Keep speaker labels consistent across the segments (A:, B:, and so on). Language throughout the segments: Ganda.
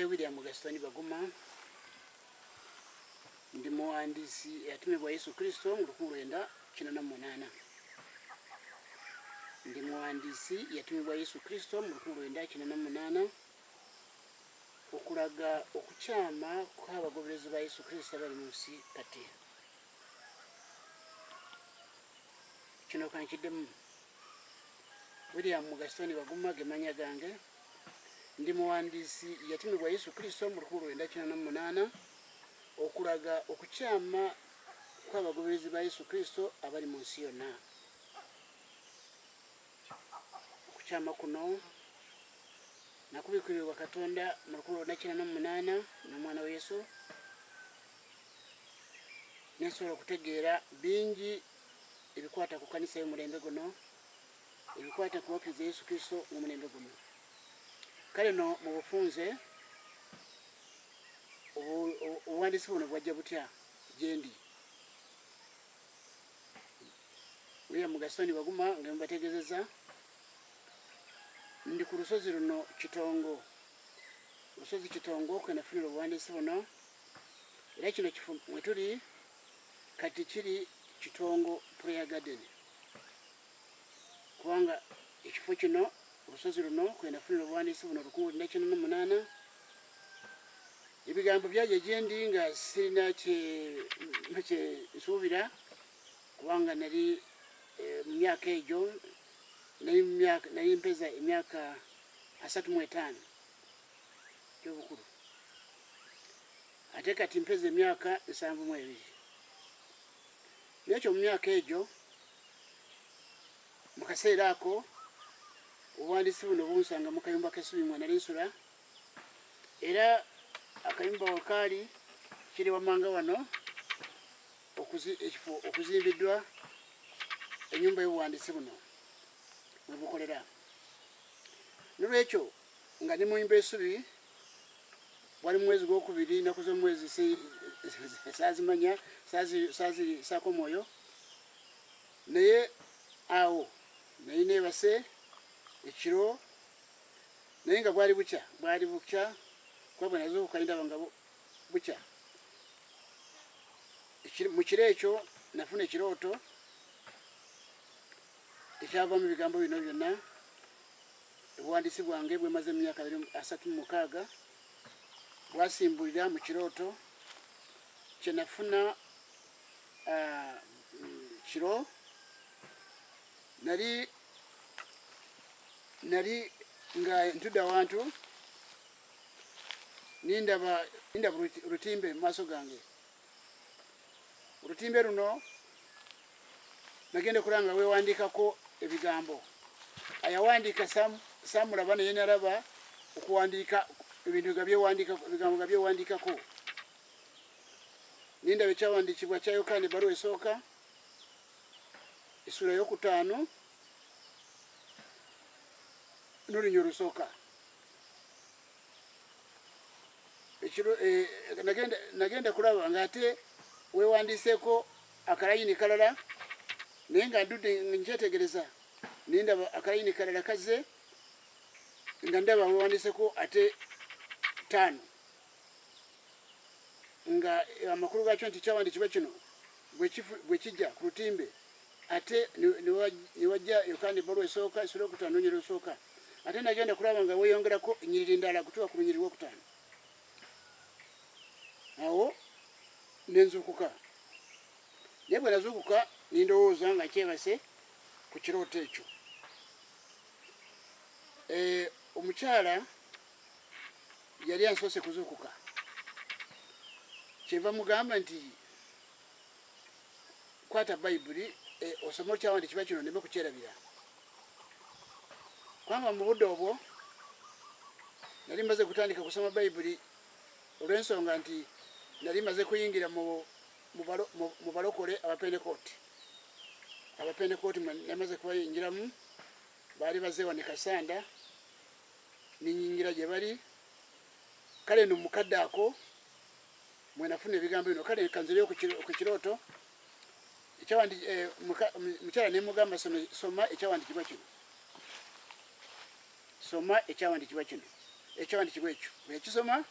A: William Gastoni Baguma ndi muhandisi yatumibwa Yesu Kristo mu 1998. Ndi muhandisi yatumibwa Yesu Kristo mu 1998 okulaga okukyama kw'abagoberezi ba Yesu Kristo abali mu nsi kati. Kino kankiddemu William Gastoni Baguma gemanya gange. Ndi muhandisi yatumibwa Yesu Kristo mu 1998 okulaga okukyama kw'abagoberezi ba Yesu Kristo abali mu nsi yonna. Okukyama kuno nakubikwirirwa Katonda mu 1998 n'omwana wa Yesu. Nensobola okutegeera bingi ebikwata ku kanisa y'omulembe guno, ebikwata ku bakkiriza Yesu Kristo mu mulembe guno. Kale no mu bufunze obuwandiisi buno bwajja butya gyendi. William Gastoni Baguma nga mbategeezezza ndi ku lusozi luno Kitongo. Lusozi Kitongo kwe nafunira obuwandiisi buno, era kino kifo mwe tuli kati kiri Kitongo Prayer Garden, kubanga ekifo kino olusozi luno kwe nafunira obuwandiisi buno 1998. Ebigambo byajja gyendi nga sirina kye nsuubira, kubanga nali mu myaka egyo nali mpeza emyaka 35 gy'obukulu, ate kati mpeza emyaka 72. Nekyo mu myaka egyo mu kaseera ako obuwandiisi buno bunsanga mu kayumba k'essubi mwe nali nsula, era akayumba wakaali kiri wamanga wano ekifo okuzimbiddwa ennyumba y'obuwandiisi buno mwe bukolera. Nolwekyo nga ndi mu nnyumba y'essubi, wali mu mwezi gw'okubiri, nnaku z'omwezi saazimanya, saazisaako mwoyo, naye awo naye neebase ekiro, naye nga bwali bukya kuba bwe nazuukuka ndaba nga bukya. Mu kiro ekyo nafuna ekirooto ekyavamu ebigambo bino byonna. Obuwandiisi bwange bwe maze mu myaka 36 bwasimbulira mu kirooto kye nafuna kiro. Nali nga ntudde awantu nindaba olutimbe mu maaso gange. Olutimbe luno nagenda kulanga weewandiikako ebigambo. Ayawandiika saamulaba naye nalaba okuwandiika ebintu ebigambo nga byewandiikako. Nindaba ekyawandiikibwa kya Yokaana ebbaluwa esooka essula y'okutaano n'olunywa olusooka. Nagenda kulaba ng'ate weewandiiseeko akalayini kalala, naye nga ndudde nkyetegereza nindaba akalayini kalala kazze nga ndaba weewandiiseeko ate 5, nga amakulu gaakyo nti kyawandiikibwa kino bwe kijja ku lutimbe, ate ne wajja Yokaana ebbaluwa esooka essula y'okutaano n'olunywa olusooka. Ate nagenda kulaba nga weeyongerako ennyiriri ndala kutuuka ku lunyiriri lw'okutaano. Awo nenzuukuka, naye bwe nazuukuka nindowooza nga kyebase ku kirooto ekyo. Omukyala yali ansoose kuzuukuka, kyenva mugamba nti kwata Bayibuli osome okyawandiikibwa kino ndeme kukyerabira. Kubanga mu budde obwo nali maze kutandika kusoma Bayibuli olw'ensonga nti nali maze kuyingira mu balokole abapentekooti. Abapentekooti namaze kubayingiramu, baali bazeewa ne Kasanda, ninyingira gye bali. Kale no mukadde ako mwe nafuna ebigambo bino. Kale kanzireyo ku kirooto mukyala ne mugamba soma ekyawandiikibwa kino. Soma ekyawandiikibwa kino. Ekyawandiikibwa ekyo bwe yakisoma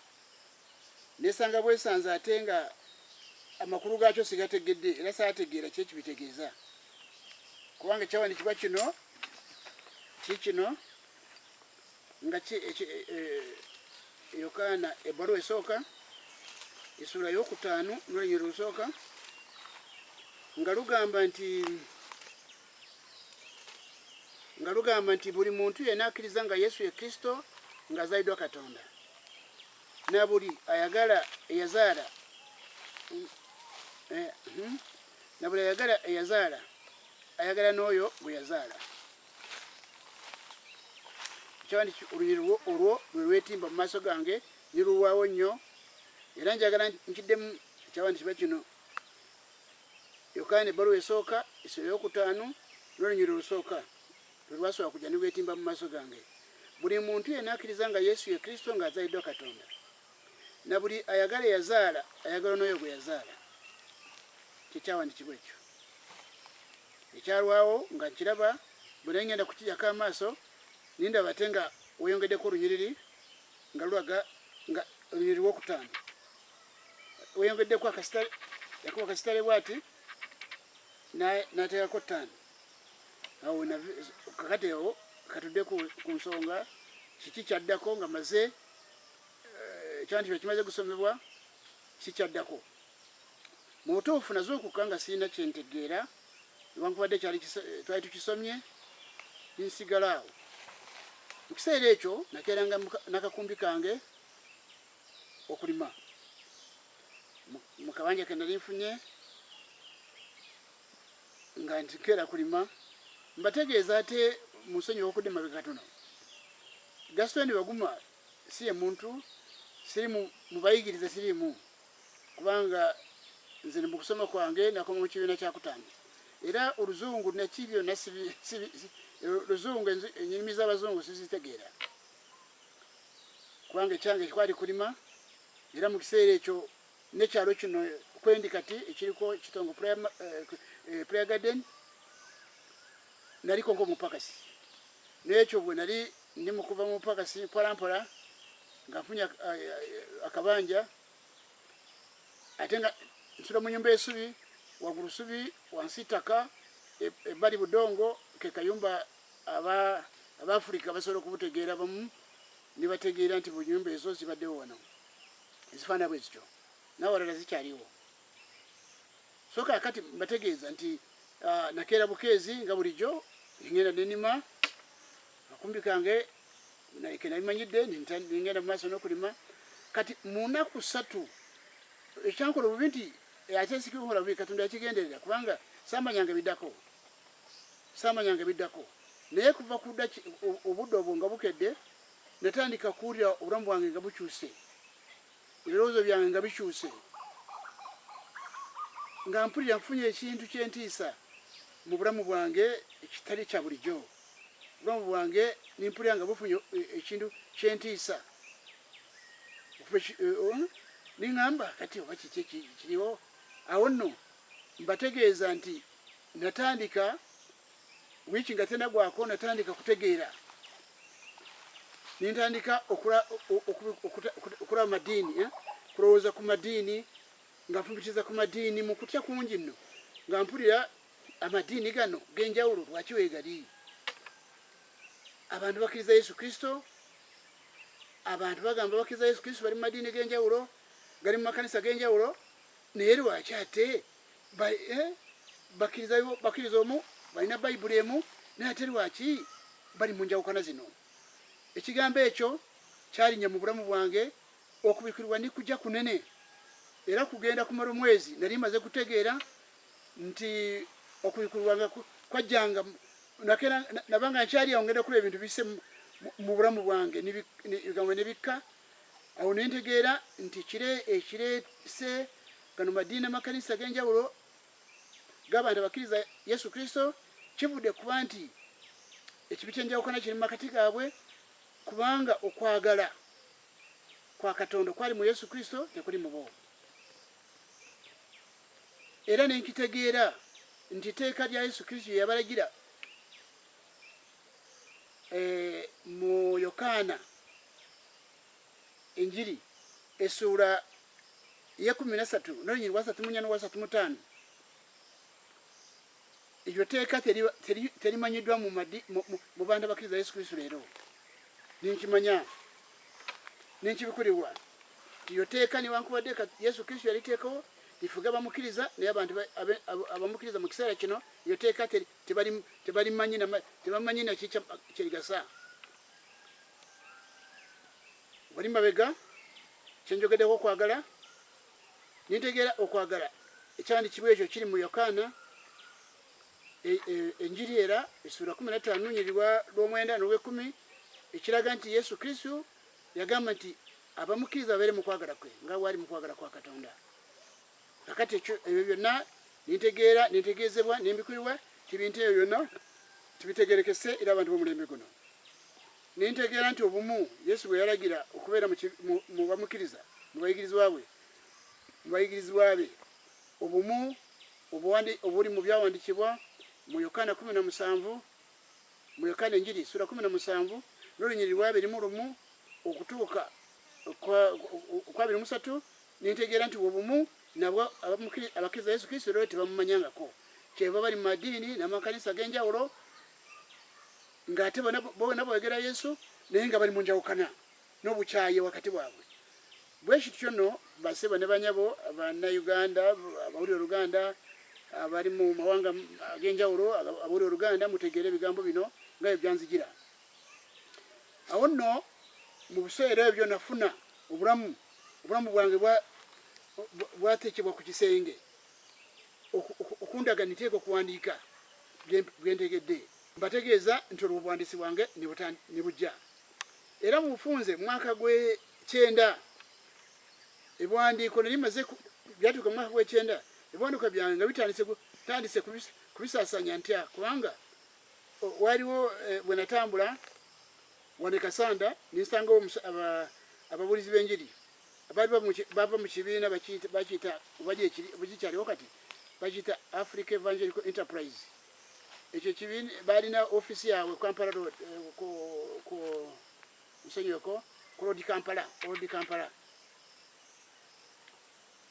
A: nesanga bwesanze ate nga amakulu gaakyo sigategedde era saategeera ki ekibitegeeza kubanga ekyawandiikibwa kino nga Yokaana ebbaluwa esooka essula y'okutaano n'olunyiriri olusooka nga lugamba nti buli muntu yenna akkiriza nga Yesu ye Kristo ng'azaliddwa Katonda na buli ayagala eyazaala ayagala n'oyo gwe yazaala. Ekyawandiikibwa olunyiriri olwo lwe lwetimba mu maaso gange nirulwawo nnyo era njagala nkiddemu ekyawandiikibwa kino Yokaana ebbaluwa esooka essula y'okutaano n'olunyiriri olusooka lwe lwasooka kujja ne lwetimba mu maaso gange. Buli muntu yenna akkiriza nga Yesu ye Kristo ng'azaliddwa Katonda na buli ayagala eyazaala ayagala n'oyo gwe yazaala. Kyekyawandiikibwa ekyo ekyalwawo nga nkiraba bwe naye ngenda kukijjako amaaso nindaba ate nga weyongeddeko olunyiriri nga lulaga nga olunyiriri lwokutaano weyongeddeko akasitale yakuba akasitale bw'ati n'ateekako ttaano awo kakati awo katudde ku nsonga kiki kyaddako nga maze ekyawandiikibwa kimaze gusomebwa kikyaddako mu butuufu nazuukuka nga sirina kyentegeera newankubadde twali tukisomye ninsigala awo. Mu kiseera ekyo nakeeranga n'akakumbi kange okulima mu kabanja ke nali nfunye nga ntikeera kulima. Mbategeeza ate mu nsonyi w'okudima be katono Gaston Baguma si ye muntu siri mu bayigiriza sirimu kubanga nze mu kusoma kwange nakoma mu kibiina kyakutaano era oluzungu naki byonna oluzungu enyirimi z'abazungu sizitegeera kubanga ekyange kwali kulima era mu kiseera ekyo nekyalo kino kwendi kati ekiriko Kitongo prayer garden naliko ng'omupakasi n'ekyo bwe nali ndi mu kuva mu mupakasi mpolampola nga nfunye akabanja ate nga nsula mu nyumba y'essubi waggulu ssubi wansi ttaka ebbali budongo ke kayumba Abafrika basobola okubutegeera bamu ne bategeera nti buli nyumba ezo zibaddewo wano ezifaana bwe zityo n'awalala zikyaliwo. So kaakati mbategeeza nti nakeera bukeezi nga bulijjo ningenda nenima akumbi kange ke nabimanyidde ningenda mu maaso n'okulima kati mu nnaku 3 ekyankola obubi nti ate nsikikola bubi Katonda yakigenderera kubanga saamanyanga biddako naye kuva ku dda obudde obwo nga bukedde natandika kuwulira obulamu bwange nga bukyuse ebirowoozo byange nga bikyuse nga mpulira nfunye ekintu kyentiisa mu bulamu bwange ekitali kya bulijjo. Obulamu bwange nimpulira nga bufunye ekintu kyentiisa niŋŋamba kati oba kiki kiriwo awo nno mbategeeza nti natandika wiiki nga tenagwako natandika kutegeera nintandika okulaba madiini kulowooza ku madiini nga nfumbitiza ku madiini mu kutya kungi nno nga mpulira amadiini gano g'enjawulo lwaki weegali abantu bakkiriza Yesu Kristo abantu bagamba bakkiriza Yesu Kristo bali mu madiini g'enjawulo gali mu makanisa g'enjawulo naye lwaki ate bakkiriza omu balina bayibuli emu naye ate lwaki bali mu njawukana zino. Ekigambo ekyo kyalinnya mu bulamu bwange okubikirirwa ndi kujja kunene era kugenda kumala omwezi nali maze kutegeera nti okubikirirwa nga kwajjanga nabanga nkyali awo ngenda kuba ebintu bisse mu bulamu bwange bigambo ne bikka awo ne ntegeera nti ekireese gano madiini amakanisa g'enjawulo g'abantu abakkiriza Yesu Kristo kivudde kuba nti ekibi ky'enjawukana kiri mu makati gaabwe kubanga okwagala kwa Katonda kwali mu Yesu Kristo tekuli mu bo. Era nenkitegeera nti itteeka lya Yesu Kristo yabalagira mu Yokaana enjiri essula ya 13 n'olunyiriri lwa 34 n'olwa 35 iryo teeka terimanyiddwa mu bantu abakkiriza Yesu Kristo leero ninkimanya ninkibikulirwa iryo teeka newankubadde Yesu Kristo yaliteekawo lifuga abamukkiriza naye abantu abamukkiriza mu kiseera kino iryo teeka tebamanyi naki kyerigasa wali mabega kyenjogeddeko okwagala nintegeera okwagala ekyandikibwa ekyo kiri mu Yokaana enjiri era essula 15 n'olunyiriri lw'omwenda n'olw'ekkumi ekiraga nti Yesu Kristo yagamba nti abamukkiriza babeere mu kwagala kwe nga bw'ali mu kwagala kwa Katonda. Kakati ebyo byonna nintegeezebwa nimbikulirwa tibintu ebyo byonna tibitegerekese era abantu b'omulembe guno. Nintegeera nti obumu Yesu bwe yalagira okubeera mu bamukkiriza mu bayigirizwa be obumu obuli mu byawandiikibwa mu Yokaana 17 mu Yokaana enjiri sura 17 n'olunyiriri lwa 21 okutuuka kwa 23 nintegeera nti obumu nabwo abakkiriza Yesu Kristo leero tebamumanyangako kyeva bali mu madiini n'amakanisa ag'enjawulo ng'ate bona boogera Yesu naye nga bali mu njawukana n'obukyayi wakati bwabwe. Bwe kityo nno baseba ne banyabo Abannayuganda abawulira Oluganda abali mu mawanga ag'enjawulo abawulira Oluganda mutegeere ebigambo bino nga bwe byanzijira. Awo nno mu biseera ebyo nafuna obulamu bwange bwateekebwa ku kisenge okundaga niteeka okuwandiika bwe ntegedde mbategeeza nti olwo obuwandiisi bwange ne bujja. Era mu bufunze mwaka gwe-9 ebiwandiiko ne limaze byatuuka mu mwaka gwe-9 ebiwandiiko byange nga bitandise kubisaasaanya ntya kubanga waliwo bwe natambula wane Kasanda ninsangawo ababuulizi b'enjiri bava mu kibiina bakikyaliwo kati bakiyita Africa Evangelical Enterprise. Ekyo kibiina balina ofisi yaabwe Kampala Road nsonyiweko ku Road Kampala.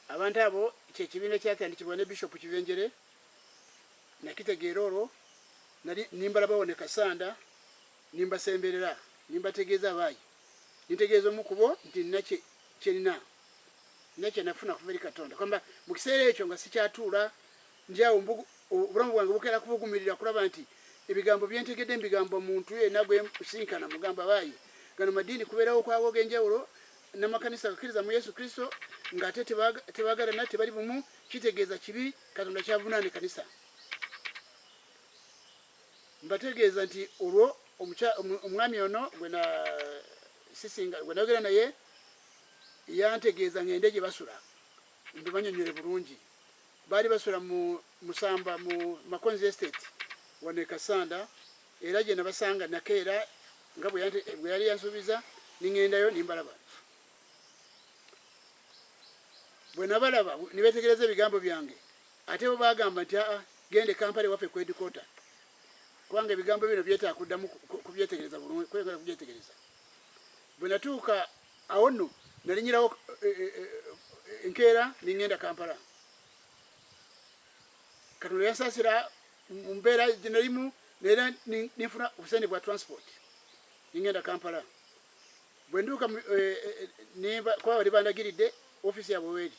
A: Abantu abo kyekibiina kyatandikibwa ne Bishop Kivenjere nakitegeera olwo nimbalabawo ne Kasanda nimbasemberera nimbategeeza abaayi nintegeeza omu kubo nti nakye kyerina nakye nafuna kuva eri Katonda kwamba mu kiseera ekyo nga sikyatuula njyawo obulamu bwange bukeera kubugumirira kulaba nti ebigambo byentegedde mbigambo muntu yenna gwe musinkana mugamba abaayi gano madiini kubeerawo okwago og'enjawulo n'amakanisa gakkiriza mu Yesu Kristo ng'ate tebaagalana tebali bumu kitegeeza kibi Katonda kyavunaana kanisa. Mbategeeza nti olwo omwami ono gwe nayogera naye yantegeeza ngende gye basula mbibanyonyole bulungi. Baali basula mu Musamba mu Makonzi Estate wane Kasanda era gye nabasanga nakeera nga bwe yali yansuubiza ningendayo nimbalaba. Bwe nabalaba ne beetegereza ebigambo byange ate bo bagamba nti gende Kampala waffe ku headquarter kubanga ebigambo bino byetaaga kuddamu kubyetegereza bulungi kwegala kubyetegereza. Bwe natuuka awo nno nalinyirawo enkeera ningenda Kampala. Katonda yansaasira mu mbeera gye nalimu neera ninfuna obusente bwa transport ningenda Kampala. Bwe nduuka kuba bali bandagiridde ofisi yaabwe weeri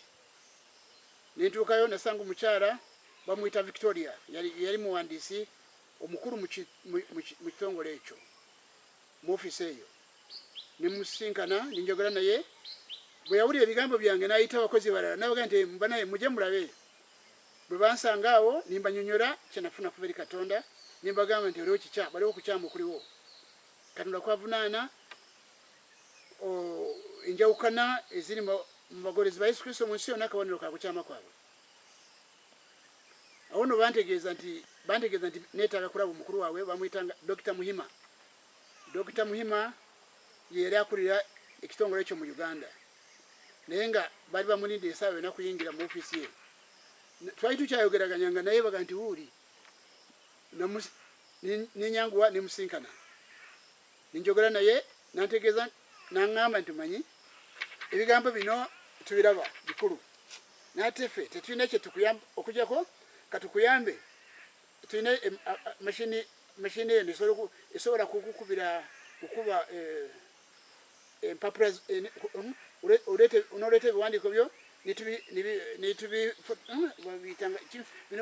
A: nintuukayo nasanga omukyala bamuyita Victoria yali muwandiisi omukulu mu kitongole ekyo mu ofisi eyo. Nimusinkana ninjogera naye bwe yawulira ebigambo byange n'ayita abakozi balala nabaga nti mbanaye mujje mulabe. Bwe bansanga awo nimbanyonyola kyenafuna kuva eri Katonda nimbagamba nti baliwo kukyamu okuliwo Katonda kwavunaana enjawukana eziri mu bagolezi ba Yesu Kristo mu nsi yonna akabonero ka kukyama kwabwe. Awo nno bantegeeza nti neetaaga kulaba omukulu waabwe bamuyitanga Dr. Muhima. Dr. Muhima ye yali akulira ekitongole ekyo mu Uganda naye nga baali bamulindira essaawa yonna kuyingira mu ofisi ye. Twali tukyayogeraganyanga naye baga nti wuuli ninyanguwa nimusinkana ninjogera naye nantegeeza naŋŋamba nti manyi ebigambo bino tubiraba bikulu natefe tetulina kye tukuyamba okujjako katukuyambe tulina mashini eno esobola kukuba empapula onoleeta ebiwandiiko byo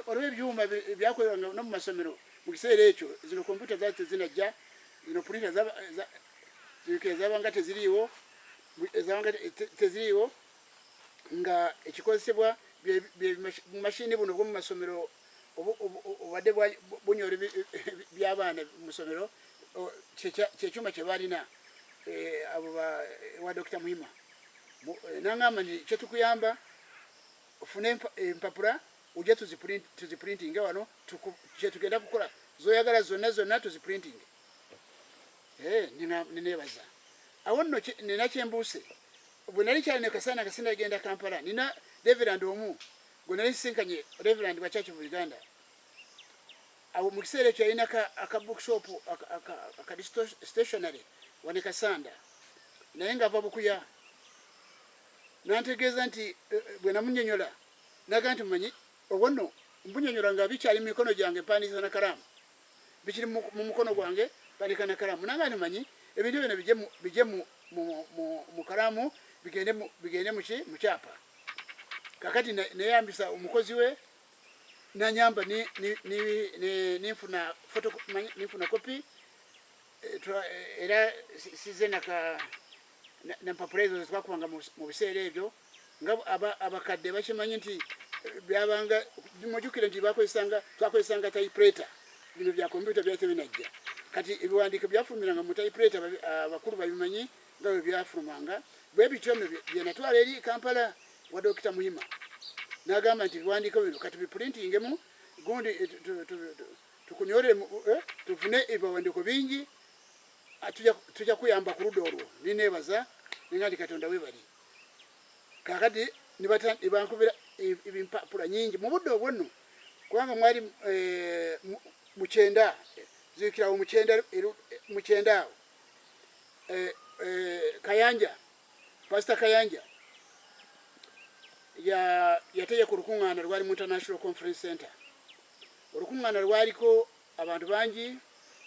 A: olwo ebyuma byakolebwanga no mu masomero mu kiseera ekyo zino kompyuta zaali tezinajja zino pulinta zabanga teziriiwo nga ekikozesebwa mashini buno bwomu masomero obadde bunyoro by'abaana mu masomero kyekyuma kye balina abo wa Dr. Muhima nangamba nti kyetukuyamba ofune empapula ojja tuziprintinge wano kyetugenda kukola zoyagala zonna tuziprintinge nineebaza awo nno nina kyembuuse bwe nali kyalina kasaana kasinda agenda Kampala nina reverand omu gwe nali nsinkanye reverand wa Church of Uganda awo mu kiseera ekyo yalina aka bookshop aka stationary wane Kasanda naye ng'ava Bukuya nantegeeza nti bwe namunyonyola naga nti mumanyi obwo nno mbunyonyola nga bikyali mu mikono gyange mpandiisa na kalamu bikiri mu mukono gwange mpandiika na kalamu nanga nti manyi ebintu bino bijje mu kalamu bigende mu kyapa kakati neyambisa omukozi we nanyamba ninfuna kopi era size nampapula ezo zetwakubanga mu biseera ebyo nga abakadde bakimanyi nti byabanga mujjukire nti twakozesanga typewriter bino bya kompyuta byali tebinajja kati ebiwandiiko byafulumiranga mu typewriter abakulu babimanyi nga bwe byafulumanga bwe bityo nno byenatwala eri Kampala wa Dr. Muhima n'agamba nti ebiwandiiko bino kati biprintingemu gundi tukunyole tufune ebiwandiiko bingi tujja kuyamba ku ludda olwo nineebaza ninga nti Katonda webali kakati nibankubira ebimpapula nyingi mu budde obwo nno kubanga mwali mukyenda zikirawo mukyenda awo Kayanja Pastor Kayanja yategeka olukuŋŋaana lwali mu International Conference Center olukuŋŋaana lwaliko abantu bangi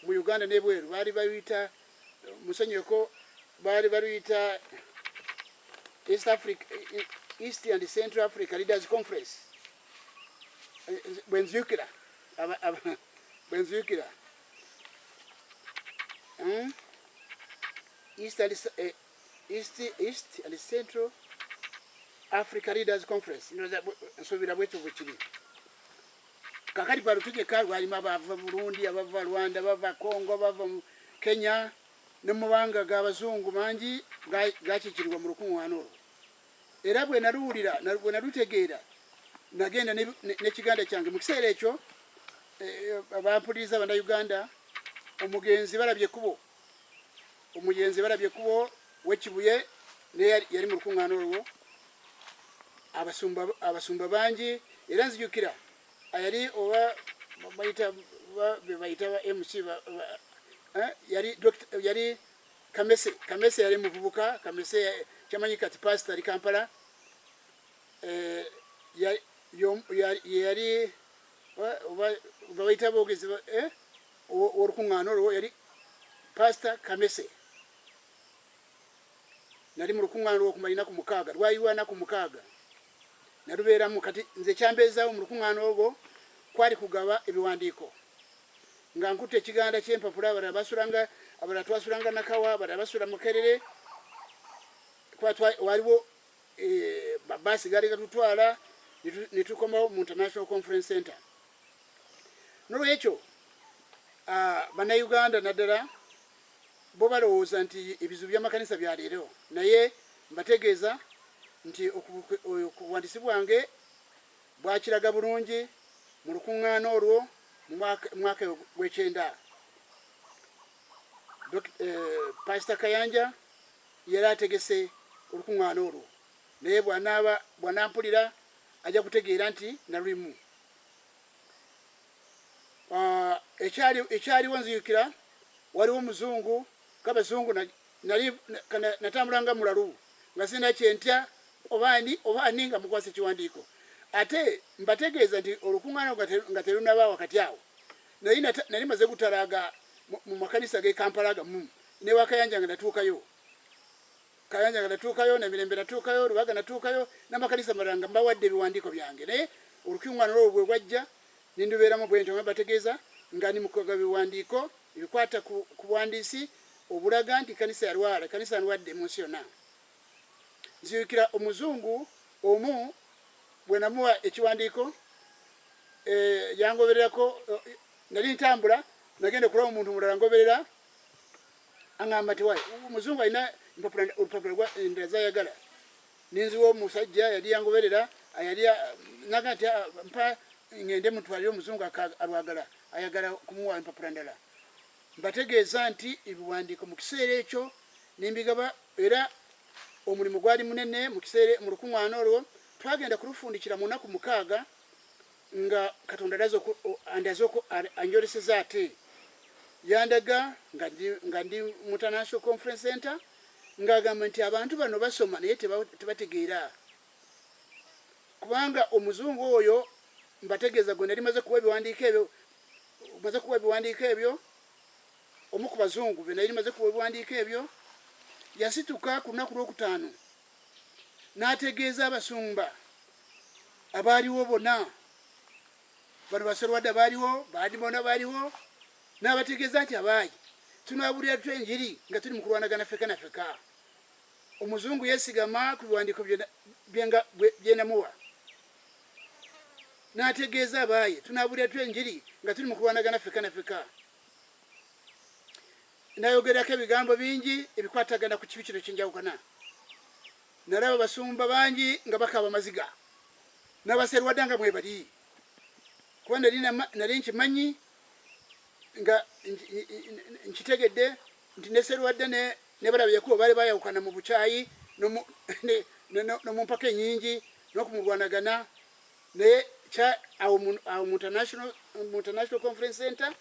A: mu Uganda n'ebweru baali baluyita musonyeko baali baluyita East and Central Africa Leaders Conference bwenziyukira East and Central Africa Leaders Conference nsobira bwekyo bwekiri kakati palutegeka lwalimu abava Burundi abava Rwanda abava Congo abava Kenya ne mubanga g'abazungu bangi gakikirirwa mu lukuŋŋaana olwo era bwe nalutegeera nagenda n'ekiganda kyange mu kiseera ekyo abampuliriza Abannayuganda omugenzi balabye ekkubo w'Ekibuye naye yali mu lukuŋŋaana olwo abasumba bangi era nzijukira yali oba bayita ba MC yali Kamese yali muvubuka Kamese kyamanyi kati pastor ali Kampala yali bayita boogezi olukuŋŋaana olwo yali Pastor Kamese nali mu lukuŋŋaana olwo okumalina ku 6 lwayiwana ku 6 nalubeeramu kati nze kyambeezaawo mu lukuŋŋaana olwo kwali kugaba ebiwandiiko nga nkutte ekiganda ky'empapula abalala twasulanga Nakawa abalala basula Mukerere waliwo baasi gaali gatutwala ne tukomawo mu International Conference Center nolwekyo Bannayuganda naddala bo balowooza nti ebizibu by'amakanisa byaleero naye mbategeeza nti okubuwandiisi bwange bwakiraga bulungi mu lukuŋŋaana olwo mu mwaka gw'ekyenda Pastor Kayanja yali ategese olukuŋŋaana olwo naye bw'anampulira ajja kutegeera nti nalulimu ekyaliwo nziyukira waliwo omuzungu kabazungu natambulanga mulalu nga sina kyentya obani nga mukwasa ekiwandiiko ate mbategeeza nti olukuŋŋaana nga terunaba wakati awo nali maze gutalaga mu makanisa g'e Kampala gamu ne Wakayanja nga natuukayo na Mirembe natuukayo Lubaga natuukayo n'amakanisa malala nga mbawadde ebiwandiiko byange naye olukuŋŋaana olwo bwe bwajja nindubeeramu bwe ntyo bategeeza nga ndi mukoga biwandiiko ebikwata ku buwandiisi obulaga nti kanisa yalwadde mu nsi yonna. Nzijukira omuzungu omu bwe namuwa ekiwandiiko yangobererako nali ntambula nagenda okulaba omuntu mulala ngoberera aŋŋamba nti wayi omuzungu alina olupapula lwa endala zayagala ninziwa omusajja yali yangoberera naga nti mpa ngende mutwalire omuzungu alwagala ayagala kumuwa empapula ndala. Mbategeeza nti ebiwandiiko mu kiseera ekyo nimbigaba era omulimu gwali munene mu lukuŋŋaana olwo twagenda kulufundikira mu nnaku 6 nga Katonda andaze anjoleseza ate yandaga nga ndi mu International Conference Center ng'agamba nti abantu bano basoma naye tebategeera kubanga omuzungu oyo mbategeeza gwe nali maze kuwa ebiwandiiko ebyo omu ku bazungu be nali maze kuwa ebiwandiiko ebyo yasituka ku lunaku lwokutaano n'ategeeza abasumba abaaliwo bonna bano baserwadde baaliwo n'abategeeza nti abaayi tunaabulira tutya enjiri nga tuli mu kulwanagana ffeka na ffeka. Omuzungu yeesigama ku biwandiiko bye namuwa n'ategeeza abaayi tunaabulira tutya enjiri nga tuli mu kulwanagana ffeka na ffeka. Nayogerako ebigambo bingi ebikwatagana ku kibi kino kyenjawukana. Nalaba basumba bangi nga bakaaba amaziga n'abaserwadde nga mwe bali kuba nali nkimanyi nga nkitegedde nti neserwadde ne balabyeko baali bayawukana mu bukyayi nomumpaka enyingi n'okumulwanagana naye awo mu International Conference Center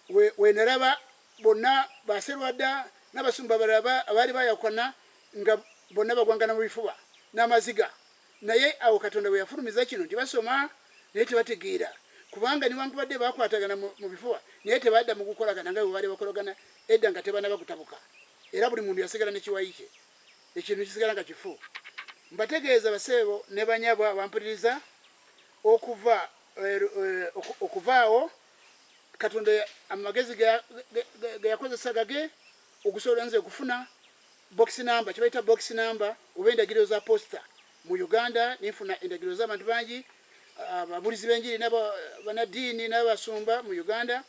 A: we nalaba bonna baserwadda n'abasumba balaba abaali bayawukana nga bonna bagwangana mu bifuba n'amaziga naye awo Katonda bwe yafulumiza kino nti basoma naye tebategeera kubanga niwankubadde bakwatagana mu bifuba naye tebadda mu kukolagana nga bwe baali bakolagana edda nga tebanaba kutabuka era buli muntu yasigala nekiwayi kye ekintu kisigala nga kifu. Mbategeeza baseebo ne banyabwa abampuliriza okuvaawo Katonda amagezi ge yakozesa gage okusobola nze okufuna box number kibaita box number oba endagiro za posta mu Uganda nifuna endagiro z'abantu bangi ababulizi b'enjiri n'abannaddiini n'abasumba mu Uganda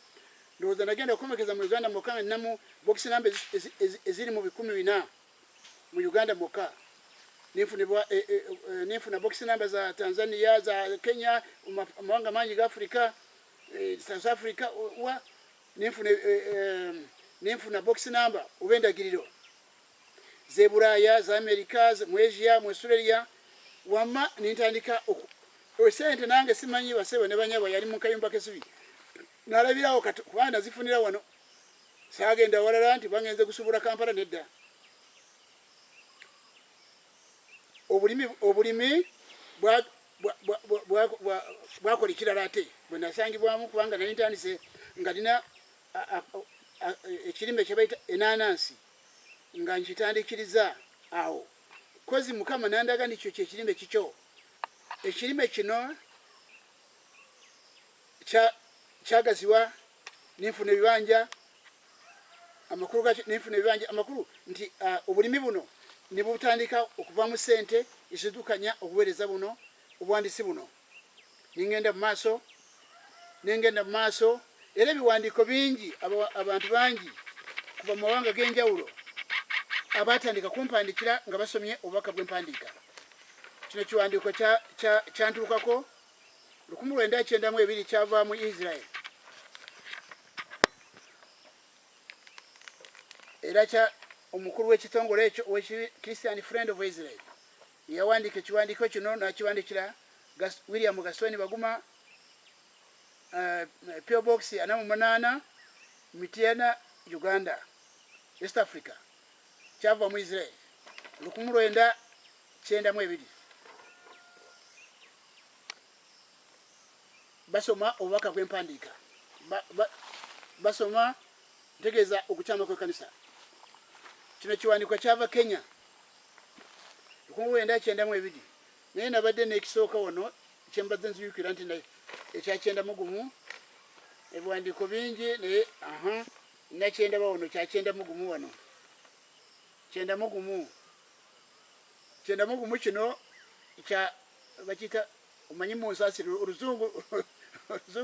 A: ndowooza nagenda okukomekeza mu Uganda mwokka ninamu box number eziri mu 400 mu Uganda mwokka ninfuna box number za Tanzania za Kenya amawanga mangi ga Africa South Africa ninfuna box number oba endagiriro ze Bulaya za America mu Asia mu Australia wama nintandika sente nange simanyi basebo ne banyabwa yali mu kayumba kesubi nalabirawo kubanga nazifunira wano saagenda walala nti bangenze kusubula Kampala nedda. Obulimi bwakola ekirala ate bwe nasangibwamu kubanga nali ntandise nga nina ekirime kye bayita enanansi nga nkitandikiriza awo kozi Mukama nandaga nikyo kyekirime kikyo. Ekirime kino kyagaziwa ninfuna ebibanja amakulu nti obulimi buno nibutandika okuvaamu ssente ezidukanya obuweereza buno obuwandiisi buno ningenda mu maaso era ebiwandiiko bingi abantu bangi kuva mu mawanga g'enjawulo abatandika kumpandikira nga basomye obubaka bw'empandiika. Kino kiwandiiko kyantuukako 1992 kyava mu Israel era omukulu w'ekitongole ekyo Christian Friend of Israel yawandiika ekiwandiiko kino n'akiwandikira William Gaston Baguma PO Box 48 Mityana Uganda East Africa kyava mu Israel 92 basoma obubaka bw'empandiika basoma ntegeeza okukyama kw'ekkanisa. Kino kiwandiikwa kyava Kenya 1992 naye nabadde n'ekisooka wano kyembadde nzijukira nti ekya 91 ebiwandiiko bingi naye nakyendaba wano kya 91 wano 91 kino kya bakiyita omanyi munsasire oluzungu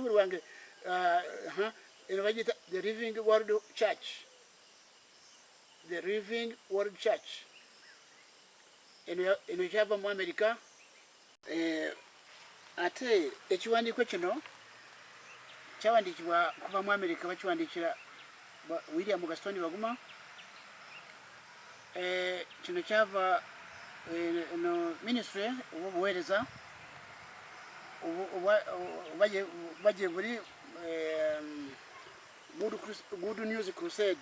A: lwange eno bagiyita the Living World Church. The Living World Church eno kyava mu America. Ate ekiwandiiko kino kyawandiikibwa kuva mu America, bakiwandiikira William Gaston Baguma. Kino kyava no ministry obuweereza baje buli Good News Crusade.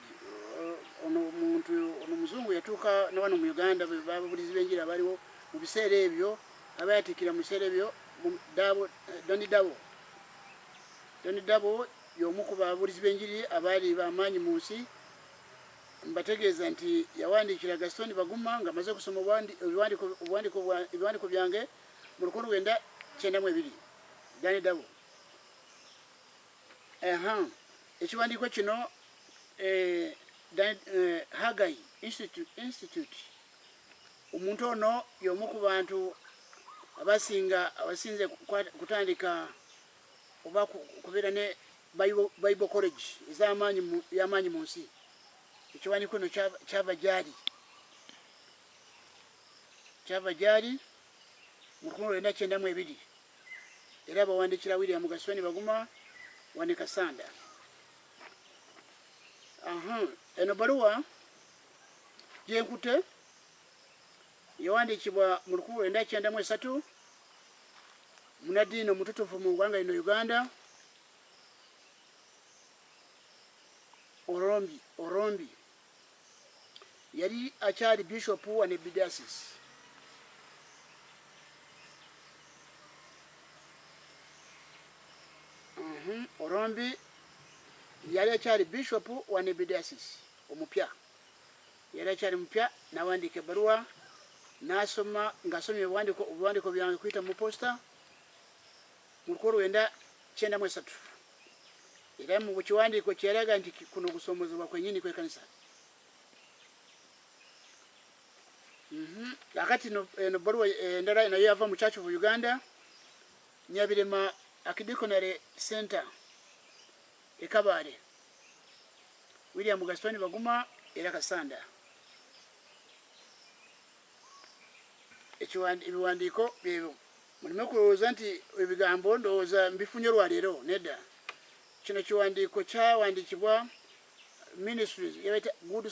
A: Ono muzungu yatuuka ne wano mu Uganda babulizi b'enjiri abaliwo mu biseera ebyo abayatikira mu biseera ebyo Doni Dabo y'omu ku babulizi b'enjiri abaali b'amaanyi mu nsi. Mbategeeza nti yawandiikira Gaston Baguma nga amaze kusoma ebiwandiiko byange mu 1992 Doni Dabo. Ekiwandiiko kino Haggai Institute omuntu ono y'omu ku bantu abasinze kutandika oba kubeera ne Bible College y'amaanyi mu nsi. Ekiwandiiko kino kyava gyali mu 1992 era bawandiikira William Gaston Baguma wane Kasanda. Eno baluwa gyenkute yawandiikibwa mu 1993 munadiini omututuufu mu ggwanga lino Uganda, Orombi yali akyali bishop wane Bidasis. Orombi yali akyali bishop wane Bidasis omupya, yali akyali mupya. Nawandiika ebbaluwa n'asoma ng'asomye ebiwandiiko byange kuyita mu posta mu 1993 era mu kiwandiiko kyeraga nti kuno kusomozebwa kwennyini kw'ekkanisa. Kakati eno bbaluwa endala nayo yava mu Church of Uganda, Nyabirema Akidikonary Center Kabale, William Gaston Baguma era Kasanda. Ebiwandiiko byebyo mulime kulowooza nti ebigambo ndowooza mbifunye olwaleero, nedda. Kino kiwandiiko kyawandiikibwa ministries yabaita Good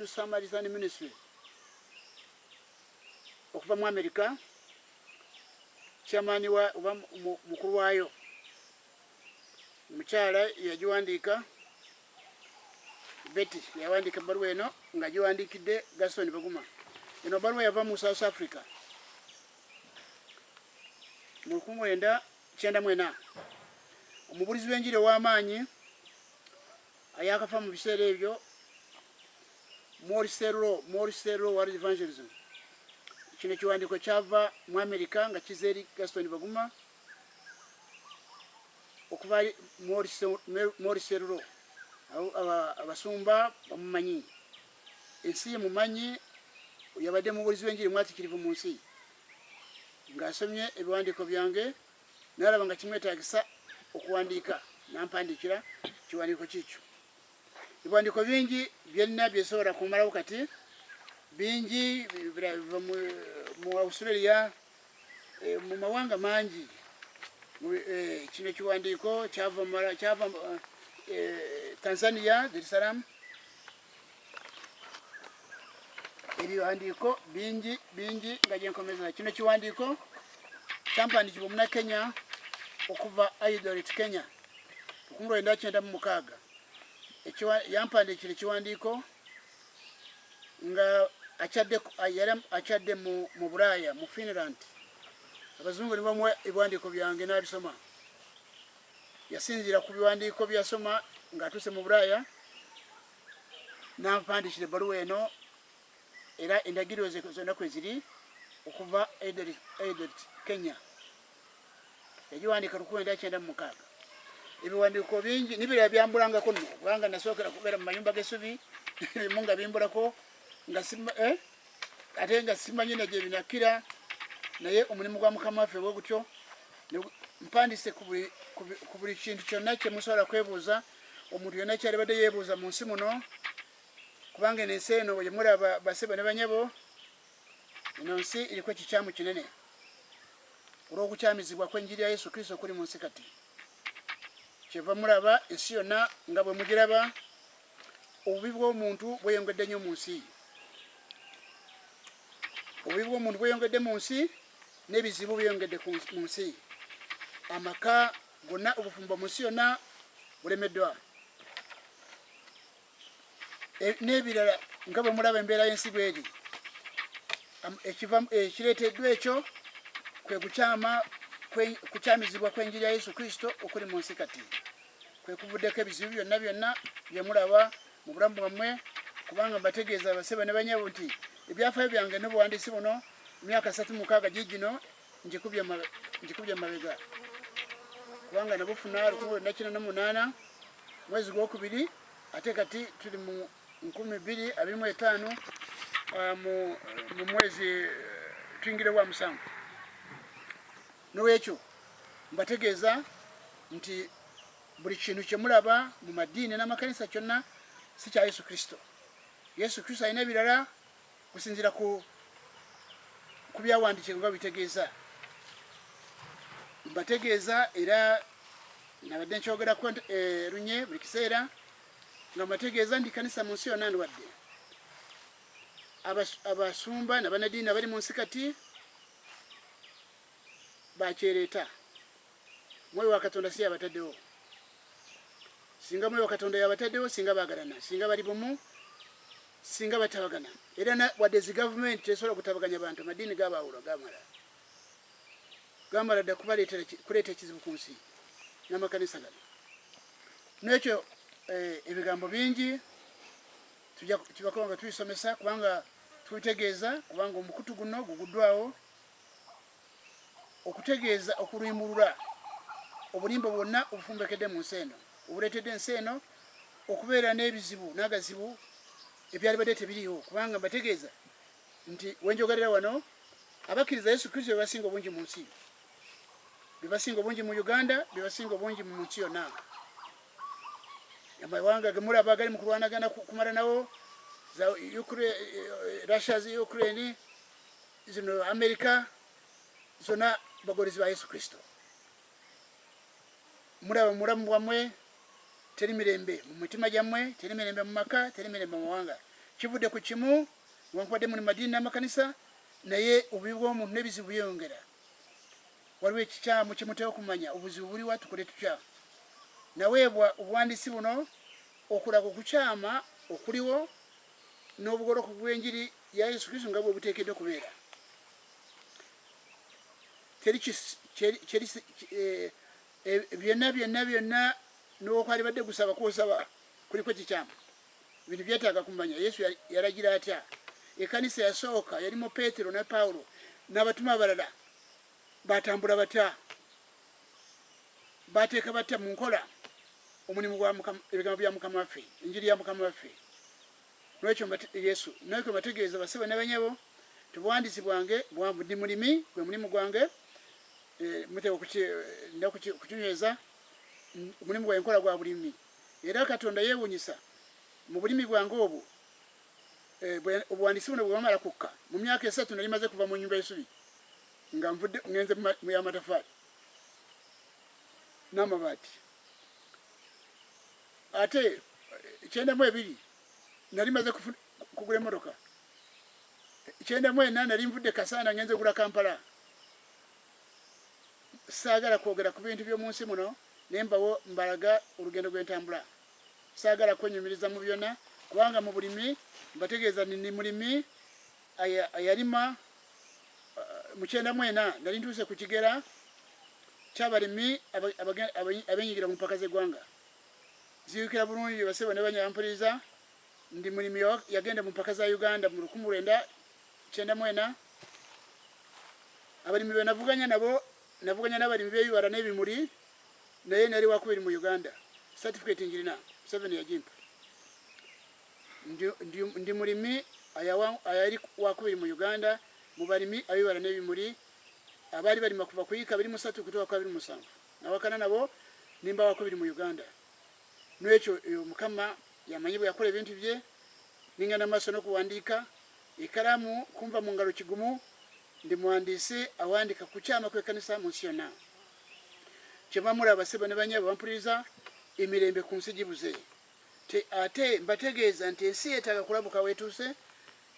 A: Samaritan Ministry okuva mu America. Chairman oba mukulu waayo mukyala yagiwandiika Betty, yawandiika ebbaluwa eno nga giwandiikidde Gaston Baguma. Eno bbaluwa yava mu South Africa mu 1994. Omubulizi w'enjiri ow'amaanyi ayakafa mu biseera ebyo Maurice Rowe World Evangelism. Kino kiwandiiko kyava mu America nga kizeeri Gaston Baguma okuva Maurice Rowe. Abasumba bamumanyi, ensi yemumanyi, yabadde mubulizi w'enjiri mwatikirivu mu nsi. Ng'asomye ebiwandiiko byange n'alaba nga kimwetaagisa okuwandiika n'ampandiikira kiwandiiko kikyo. Ebiwandiiko bingi byonna byesobola kumalawo kati, bingi biva mu Australia, mu mawanga mangi. Kino ekiwandiiko kyava Tanzania, Dar es Salaam. Ebiwandiiko bingi nga gyenkomeza. Kino ekiwandiiko kyampandiikibwa muna Kenya okuva Eldoret, Kenya 1996. Yampandiikira ekiwandiiko nga achadde mu Bulaaya mu Finland. Abazungu ne bamuwa ebiwandiiko byange n'abisoma. Yasinzira ku biwandiiko byasoma ng'atuuse mu Bulaaya n'ampandikira ebbaluwa eno era endagiriro zonna kwe ziri okuva Eldoret, Kenya. Yagiwandiika 1996. Ebiwandiiko bingi nibira byambulangako nno kubanga nasookera kubeera mu mayumba g'essubi ebimu nga bimbulako ate nga simanyi na gye binakira, naye omulimu gwa Mukama waffe bwe gutyo mpandise ku buli kintu kyonna kye musobola kwebuuza omuntu yonna kyalibadde yeebuuza mu nsi muno, kubanga eno ensi eno bwe mulaba baseba ne banyabo, eno nsi eriko ekikyamu kinene olw'okukyamizibwa kw'enjiri ya Yesu Kristo okuli mu nsi kati. Kyeva mulaba ensi yonna nga bwe mugiraba, obubi bw'omuntu bweyongedde nnyo mu nsi. Obubi bw'omuntu bweyongedde mu nsi n'ebizibu byeyongedde mu nsi. Amaka gonna obufumbo mu nsi yonna bulemeddwa. N'ebirala nga bwe mulaba embeera y'ensi bw'eri. Ekireeteddwa ekyo kwe kukyamizibwa kw'enjiri ya Yesu Kristo okuli mu nsi kati. Kwe kuvuddeko ebizibu byonna bye mulaba mu bulamu bwammwe, kubanga mbategeeza abaseba ne banyabo nti ebyafaayo byange n'obuwandiisi buno emyaka 36 giigino njikubye mabega, kubanga nabufuna 1948 mwezi gwokubiri, ate kati tuli mu 2025 mu mwezi twingire wa 7. N'olwekyo mbategeeza nti buli kintu kye mulaba mu madiini n'amakanisa kyonna si kya Yesu Kristo. Yesu Kristo alina ebirala kusinziira ku byawandiikibwa bitegeeza. Mbategeeza era nabadde nkyogerako lunye buli kiseera nga mbategeeza nti kanisa mu nsi yonna ndwadde. Abasumba n'abannadiini abali mu nsi kati bakyereeta. Mwoyo wa Katonda si yabataddewo. Singa mwoyo wa Katonda yabataddewo, singa baagalana, singa bali bumu, singa batabagana. Era wadde zi gavumenti tesobola kutabaganya bantu, amadiini gabaawula gamala dda kuleeta ekizibu ku nsi n'amakanisa gano. N'ekyo ebigambo bingi tubakoba nga tubisomesa kubanga tubitegeeza, kubanga omukutu guno guguddwawo okutegeeza okulwimulula obulimba bwonna obufumbekedde mu nsi eno, obuleetedde ensi eno okubeera n'ebizibu n'agazibu ebyali badde tebiriiwo, kubanga mbategeeza nti wenjogerera wano abakkiriza Yesu Kristo bebasinga obungi mu nsi, bebasinga obungi mu Uganda, bebasinga obungi mu nsi yonna. Amawanga gemulaba agali mu kulwanagana kumala nawo za Russia, Ukraine, zino America, zonna bagolezi ba Yesu Kristo. Mulaba mulamu bwammwe teri mirembe mu mitima gyammwe, teri mirembe mu maka, teri mirembe mu mawanga. Kivudde ku kimu, newankubadde muli madiini n'amakanisa, naye obubi bw'omuntu n'ebizibu byeyongera. Waliwo ekikyamu kye muteekwa okumanya, obuzibu buliwa, tukole tutya. Naweebwa obuwandiisi buno okulaga okukyama okuliwo n'obugolokofu bw'enjiri ya Yesu Kristo nga bwe buteekeddwa okubeera. Byonna n'okwali badde gusaba kwosaba kuliko kikyamu. Bintu byetaaga kumanya Yesu yalagira atya. Ekkanisa yasooka yalimu Peetero ne Pawulo n'abatuma abalala batambula batya, bateeka batya mu nkola omulimu gwa ebigambo bya Mukama waffe, enjiri ya Mukama waffe. N'ekyo Yesu n'ekyo mbategeeza basebe ne banyabo tubuwandiisi bwange bwanvu ndi mulimi, gwe mulimu gwange, muteekwa kukinyweza, omulimu gwa enkola gwa bulimi. Era Katonda yeewuunyisa mu bulimi bwange obwo, obuwandiisi buno bwe bamala kukka, mu myaka 3 nali maze kuva mu nnyumba y'essubi nga ngenze mu y'amatafaali n'amabaati. Ate 92 nali maze kugula emmotoka. 94 nali nvudde Kasaana ngenze gula Kampala. Saagala kwogera ku bintu by'omu nsi muno, naye mbalaga olugendo rw'entambula. Saagala kwenyumiriza mu byonna, kubanga mu bulimi mbategeeza ni mulimi ayalima mu 94 nali ntuuse ku kigera ky'abalimi abenyigira mu mpaka z'eggwanga. Nzijukira bulungi basebo ne banyampuliriza ndi mulimi yagenda mu mpaka za Uganda mu 1994. Abalimi be navuganya n'abalimi b'ebibala n'ebimuli, naye nali wakubiri mu Uganda. Certificate njirina 7 yagimpa. Ndi mulimi ayali wakubiri mu Uganda mu balimi abibala n'ebimuli abali balima kuva ku 23 kutoka 27 nawakana nabo nimba wakubiri mu Uganda. N'ekyo Mukama yamanyi bwe yakola ebintu bye ningana maso no kuwandika ikaramu kumva mu ngalo kigumu. Ndi muhandisi awandika ku kyama kw'ekkanisa mu nsi yonna. Kyebamula abasebo ne banyabo bampuliriza emirembe ku nsi gibuze. Ate mbategeeza nti ensi yeetaaga kulabuka weetuuse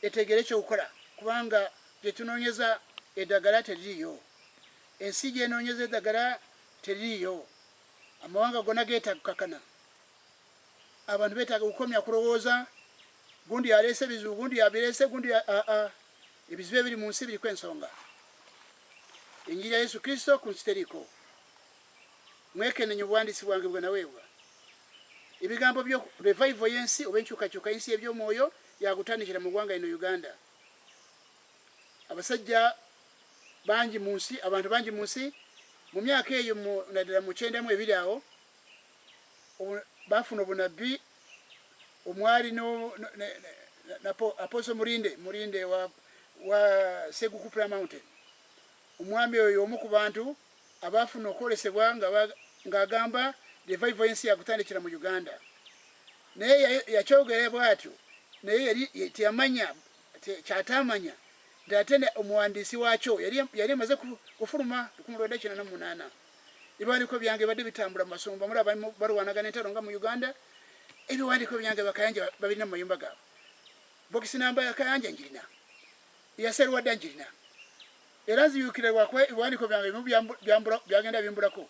A: etegere ekyokukola kubanga gye tunoonyeza eddagala teririiyo. Ensi gyenoonyeza eddagala teririiyo. Amawanga gonna geetaaga kukakana. Abantu beetaaga kukomya kulowooza gundi yaleese ebizibu gundi yabireese gundi ebizibu ebiri mu nsi biriko ensonga. Enjiri ya Yesu Kristo ku nsi teriiko. Mwekenenye obuwandiisi bwange bwe naweebwa. Ebigambo byo revival y'ensi oba enkyukakyuka y'ensi eby'omwoyo yagutandikira mu ggwanga ino Uganda. Abasajja bangi mu nsi, abantu bangi mu nsi mu myaka eyo naddala mu 92 awo bafuna obunabbi omwali na Apostle Mulinde wa Segukupula Mountain. Omwami oyo omu ku bantu abafuna okwolesebwa ng'agamba revival y'ensi yagutandikira mu Uganda. Naye yakyogera bw'atyo naye yali teyamanya kyatamanya nti ate omuwandiisi waakyo yali amaze kufuluma 1998. Ebiwandiiko byange badde bitambula mu masomba mulaba balwanagana entalo nga mu Uganda. Ebiwandiiko byange bakayanja babirina mu mayumba gaabwe. Bokisi namba ya Kayanja njirina, iya Serwadda njirina. Era nziyukira lwakwe ebiwandiiko byange byagenda bimbulako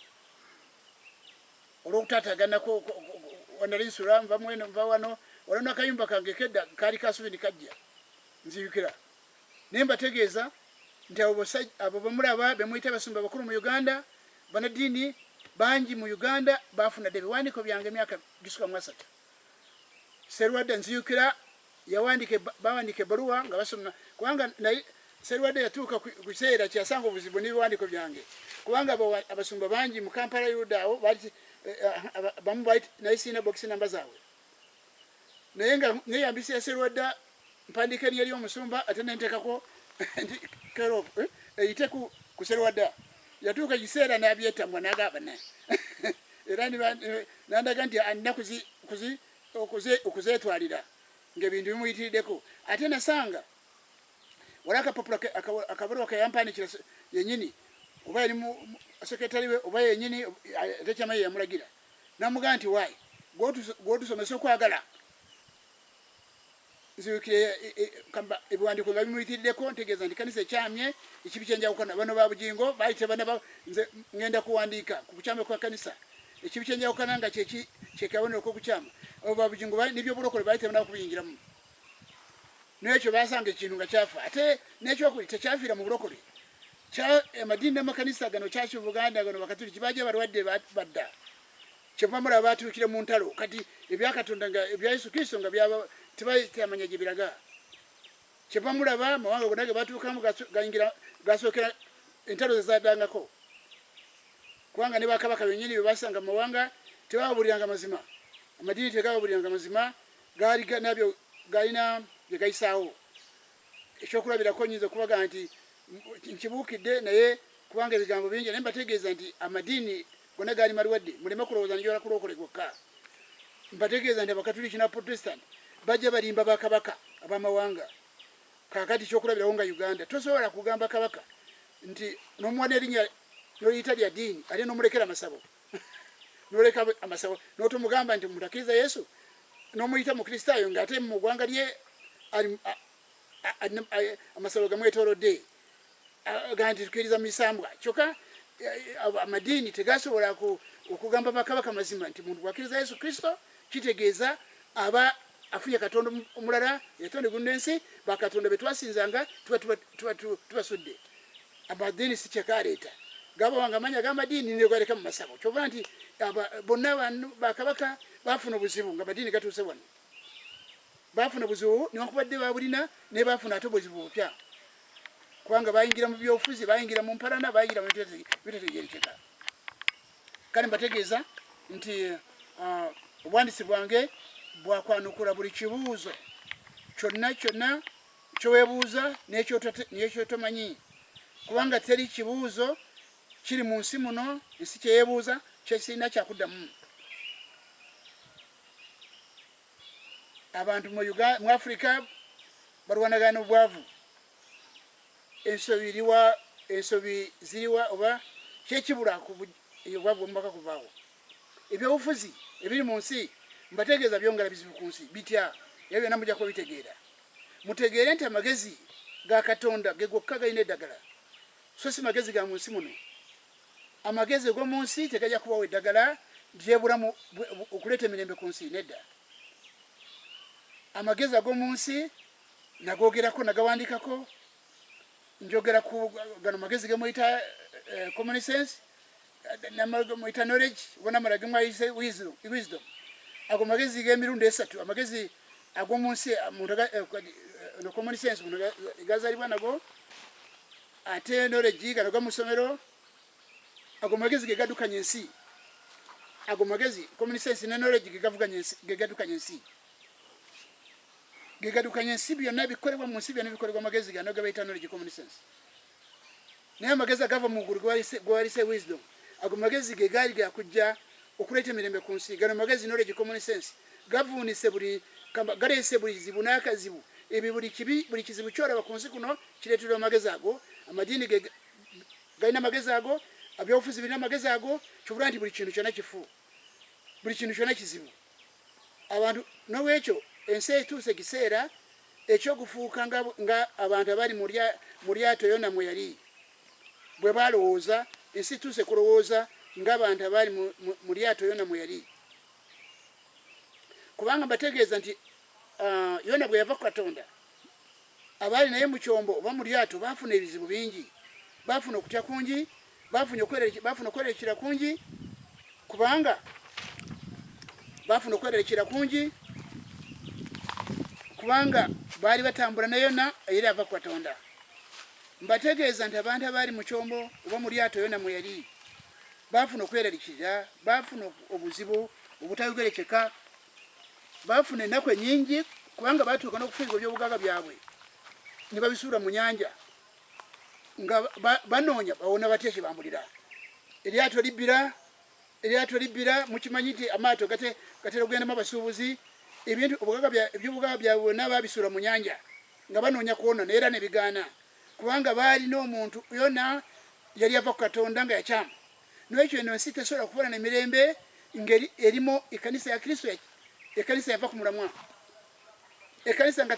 A: olw'okutaataganako wanali nsula nva mweno nva wano olwo n'akayumba kange kedda kaali kasubi kajja. Nziyukira naye mbategeeza nti abo bamulaba bemuyita abasumba bakulu mu Uganda banaddiini bangi mu Uganda bafuna dde ebiwandiiko byange emyaka gisuka mu 3. Serwadda nziyukira bawandika ebbaluwa nga basoma kubanga Serwadda yatuuka ku kiseera kyasanga obuzibu n'ebiwandiiko byange kubanga abasumba bangi mu Kampala Yuda awo bamu naye sirina bokisi namba zaabwe. Naye nga neyambisa ya Serwadda mpandiika eri omusumba ate nenteekako eyite ku Serwadda. Yatuuka kiseera n'abyetamwa n'agamba era nandaga nti alina okuzeetwalira ng'ebintu bimuyitiriddeko. Ate nasanga wali akabaluwa keyampandikira yennyini oba yali sekretari we oba yennyini ate kyama ye yamulagira namugamba nti waayi gwotusomesa okwagala. Nziyukire ebiwandiiko nga bimuyitiriddeko ntegeeza nti kanisa ekyamye ekibi kyenjawukana bano ba bugingo bayite bana nze ngenda kuwandiika ku bukyama kwa kanisa ekibi kyenjawukana nga kyekabonero k'okukyama abo ba bugingo n'ebyobulokole bayite bana kubiyingiramu. N'ekyo basanga ekintu nga kyafa ate n'ekyokuli tekyafiira mu bulokole amadiini n'amakanisa gano kyaki Buganda gano bakatuliki bajja balwadde badda kyeva mulaba batuukire mu ntalo kati ebyakatonda nga ebya Yesu Kristo nga tebaamanya gye biraga. Kyeva mulaba amawanga gonna ge batuukamu gasookera entalo zezaddangako kubanga ne bakabaka bennyini bye basanga mu mawanga tebababuliranga mazima. Amadiini tegababuliranga mazima nabyo galina bye gayisaawo. Ekyokulabirako nnyinza okubaga nti nkibuukidde naye kubanga ebigambo bingi naye mbategeeza nti amadiini gonna gaali malwadde muleme kulowooza njola kulokole gwokka. Mbategeeza nti abakatuliki na Protestant bajja balimba bakabaka abamawanga. Kakati kyokulabirawo nga Uganda tosobola kugamba kabaka nti n'omuwana erinnya n'oliyita lya ddiini ate n'omulekera amasabo n'oleka amasabo n'otomugamba nti mutakiriza Yesu n'omuyita mu Kristaayo ng'ate mu ggwanga lye amasabo gamwetoolodde ga nti tukiriza mu misambwa. Kyokka amadiini tegasobola okugamba bakabaka mazima nti muntu bw'akkiriza Yesu Kristo kitegeeza aba afunye katonda omulala yatonda eggulu n'ensi bakatonda betwasinzanga tubasudde amadiini si kyekaleeta gabawanga amanya ag'amadiini negaleka mu masabo kyova nti bonna abantu bakabaka bafuna obuzibu nga madiini gatuuse wano bafuna obuzibu newankubadde babulina naye bafuna ate obuzibu bupya kubanga bayingira mu byobufuzi bayingira mu mpalana bayingira mu bitategerekeka kale mbategeeza nti obwandisi bwange bwakwanukula buli kibuuzo kyonna kyoweebuuza n'ekyotomanyi kubanga teri kibuuzo kiri mu nsi muno ensi kyeyeebuuza kyesirina kyakuddamu abantu mu Africa balwanagana obwavu ensobi ziriwa oba kyekibula obwavu omubaka kuvaawo ebyobufuzi ebiri mu nsi mbategeeza byongera bizibu ku nsi bitya era byonna mujja kuba bitegeera mutegeere nti amagezi ga katonda ge gokka galina eddagala so si magezi ga mu nsi muno amagezi g'omu nsi tegajja kubawo eddagala lyebulamu okuleeta emirembe ku nsi nedda amagezi ag'omu nsi nagogerako nagawandiikako njogera ku gano magezi gemuyita common sense namuyita knowledge ubona amala gemwayise wisdom ago magezi g'emirundi esatu amagezi ag'omu nsi no common sense gazalibwa nago ate knowledge gano gamusomero ago magezi gegadukanya ensi ago magezi common sense ne knowledge gegadukanya ensi byonna bikolebwa mu nsi byonna bikolebwa magezi gano gabayita knowledge common sense naye amagezi agava mu ggulu gwalise wisdom ago magezi ge gaali gakujja okuleeta emirembe ku nsi gano magezi knowledge common sense gavuunise galeese buli zibu n'akazibu ebyo buli kizibu kyolaba ku nsi kuno kireetera amagezi ago amadiini galina amagezi ago ebyobufuzi birina amagezi ago kyobula nti buli kintu kyonna kifu buli kintu kyonna kizibu abantu nolwekyo ensi etuuse ekiseera ekyokufuuka nga abantu abali mu lyato yona mwe yali bwe balowooza ensi tuuse kulowooza ng'abantu abali mu lyato yona mwe yali kubanga mbategeeza nti yona bwe yava ku katonda abaali naye mu kyombo oba mu lyato baafuna ebizibu bingi baafuna okutya kungi baafuna okwererekera kungi kubanga baafuna okwererekera kungi kubanga baali batambula ne yona era ava ku katonda mbategeeza nti abantu abaali mu kyombo oba mu lyato yona mwe yali baafuna okweraliikirira baafuna obuzibu obutayogerekeka baafuna ennaku ennyingi kubanga baatuuka n'okufiirwa ebyobugagga byabwe ne babisuula mu nnyanja nga banoonya bawona batya ekibambulira eryato libbira mukimanyi nti amaato gatera okugendamu abasuubuzi ebyobugagga byabwe bonna babisuula mu nnyanja nga banoonya kwona naye era ne bigaana kubanga baalina omuntu yona yali ava ku katonda nga yakyamu n'ekyo eno ensi tesobola kubona n'emirembe ng'erimu ekkanisa ya kristo ekkanisa yava ku mulamwa ekkanisa nga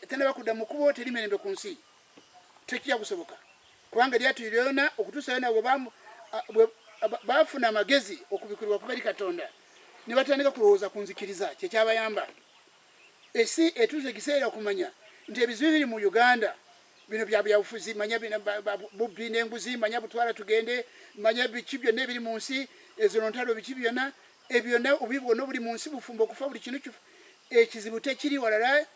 A: tenaba kudda mu kkubo teri mirembe ku nsi tekijja kusoboka kubanga eryato lyona okutuusa yona baafuna amagezi okubikulirwa kuba eri katonda ne batandika kulowooza ku nzikiriza kyekyabayamba ensi etuuse ekiseera okumanya nti ebizibu biri mu uganda bino byabufuzi manya bubbi n'enguzi manya butwala tugende manya biki byonna ebiri mu nsi ezo ntalo biki byonna ebyonna obibwonna obuli mu nsi bufumba okufa buli kintu ekizibu tekiri walala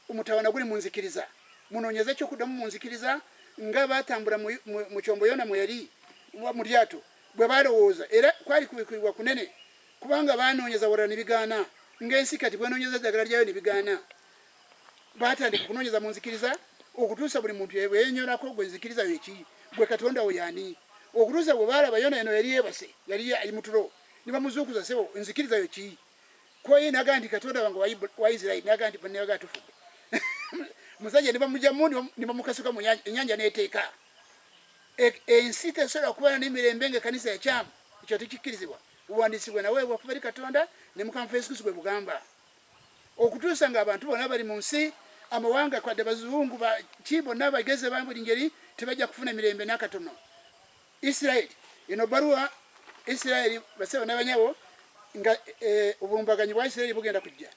A: omutawana guli mu nzikiriza munoonyeza ekyokuddamu mu nzikiriza nga batambula mu kyombo yona mwe yali mu lyato bwe balowooza era kwali kubikulirwa kunene kubanga banoonyeza walala ne bigaana ng'ensi kati bwenoonyeza eddagala lyayo ne bigaana batandika okunoonyeza mu nzikiriza okutuusa buli muntu bweyenyolako gwe nzikiriza yeki gwe katonda we yani okutuusa bwe baalaba yona eno yali yeebase yali ali mutulo ne bamuzuukuza sebo nzikiriza yeki koye nagaa nti katonda wange wa Isirairi nagaa nti bannebagaa tufudde musajja ne bamugyamu ne bamukasuka mu ennyanja n'eteeka ensi tesobola kuba n'emirembe ng'ekkanisa yakyamu ekyo tekikkirizibwa buwandiisi bwe naweebwa kuba eri katonda ne mukama Yesu Kristo bwe bugamba okutuusa ng'abantu bonna bali mu nsi amawanga kwadde bazungu ki bonna bageze bambuli ngeri tebajja kufuna emirembe n'akatono Isirairi eno baluwa Isirairi basebo n'abanyabo nga obulumbaganyi bwa Isirairi bugenda kujja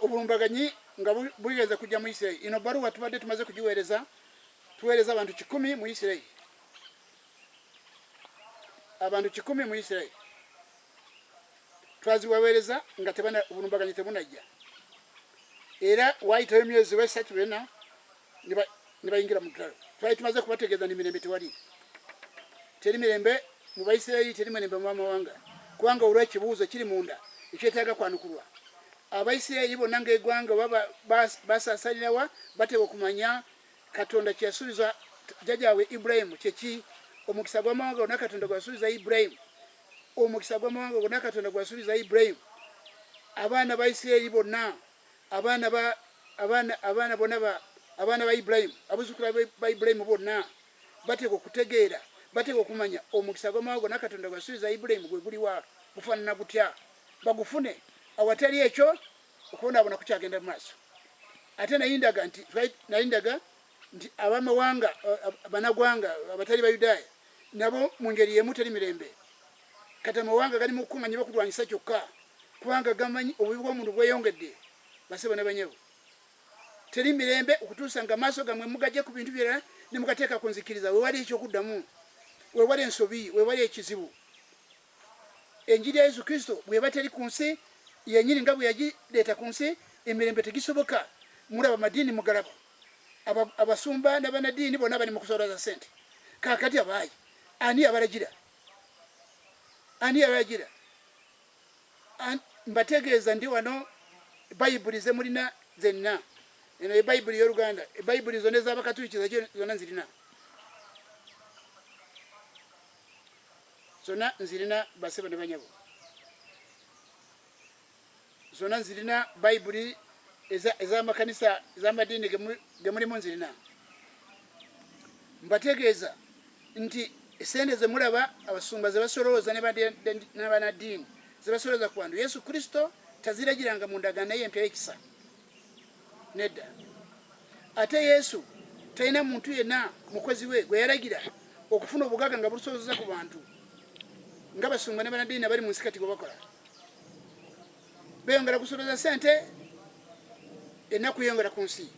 A: obulumbaganyi nga buyinza kujja mu Isirairi. Ino baruwa tubadde tumaze kugiweereza, tuweereza abantu 100 mu Isirairi, abantu 100 mu Isirairi twazibaweereza nga obulumbaganyi tebunajja, era waayitawo emyezi 3 bena ne bayingira mu ttalo. Twali tumaze kubategeeza ni mirembe teri mirembe mu Baisirairi, teri mirembe mu bamawanga, kubanga olw'ekibuuzo kiri munda ekyetaaga kwanukulwa. Abaisirairi bonna ng'eggwanga baba basaasalirawa bateeka okumanya Katonda kye yasuubiza jjajjaabwe Ibulayimu kyeki. Omukisa gw'amawanga gonna Katonda gwasuubiza Ibulayimu, omukisa gw'amawanga gonna Katonda gwasuubiza Ibulayimu. Abaana ba Isirairi bonna, abaana ba Ibulayimu, abazzukulu ba Ibulayimu bonna bateeka okutegeera, bateeka okumanya omukisa gw'amawanga gonna Katonda gwasuubiza Ibulayimu gwe guliwa, gufaanana gutya, bagufune. Awatali ekyo okubonaabona kukyagenda mu maaso. Ate nayindaga nti abamawanga abanagwanga abatali Bayudaaya nabo mu ngeri yemu teri mirembe. Kati amawanga gali mu kukuŋŋaanya bakulwanyisa kyokka kubanga gamanyi obubi bw'omuntu bweyongedde. Basebo ne banyebu, teri mirembe okutuusa nga maaso gammwe mugajje ku bintu byera ne mugateeka ku nzikiriza. Wewali ekyokuddamu, wewali ensobi, wewali ekizibu. Enjiri ya Yesu Kristo bw'eba teri ku nsi yennyini nga bwe yagireeta ku nsi, emirembe tegisoboka. Mulaba amadiini mugalaba, abasumba n'abanadiini bonna bali mu kusoolaza ssente. Kaakati abaayi ani abalagira? Ani abalagira? Mbategeeza ndi wano Bayibuli ze mulina zenna. Eno Bayibuli y'Oluganda, Bayibuli zonna ez'Abakatuliki zonna nzirina. Zonna nzirina basebo ne banyabo. Zonna nzirina Bayibuli ez'amakanisa ez'amadiini ge mulimu nzirina. Mbategeeza nti esente ze mulaba abasumba ze basolooza n'abanadiini ze basolooza ku bantu, Yesu Kristo taziragiranga mu ndagaano ye empya y'ekisa. Nedda. Ate Yesu talina muntu yenna mukozi we gwe yalagira okufuna obugagga nga busolooza ku bantu ng'abasumba n'abanadiini abali mu nsi kati gwe bakola. Beeyongera kusolooza ssente, ennaku yeyongera ku nsi.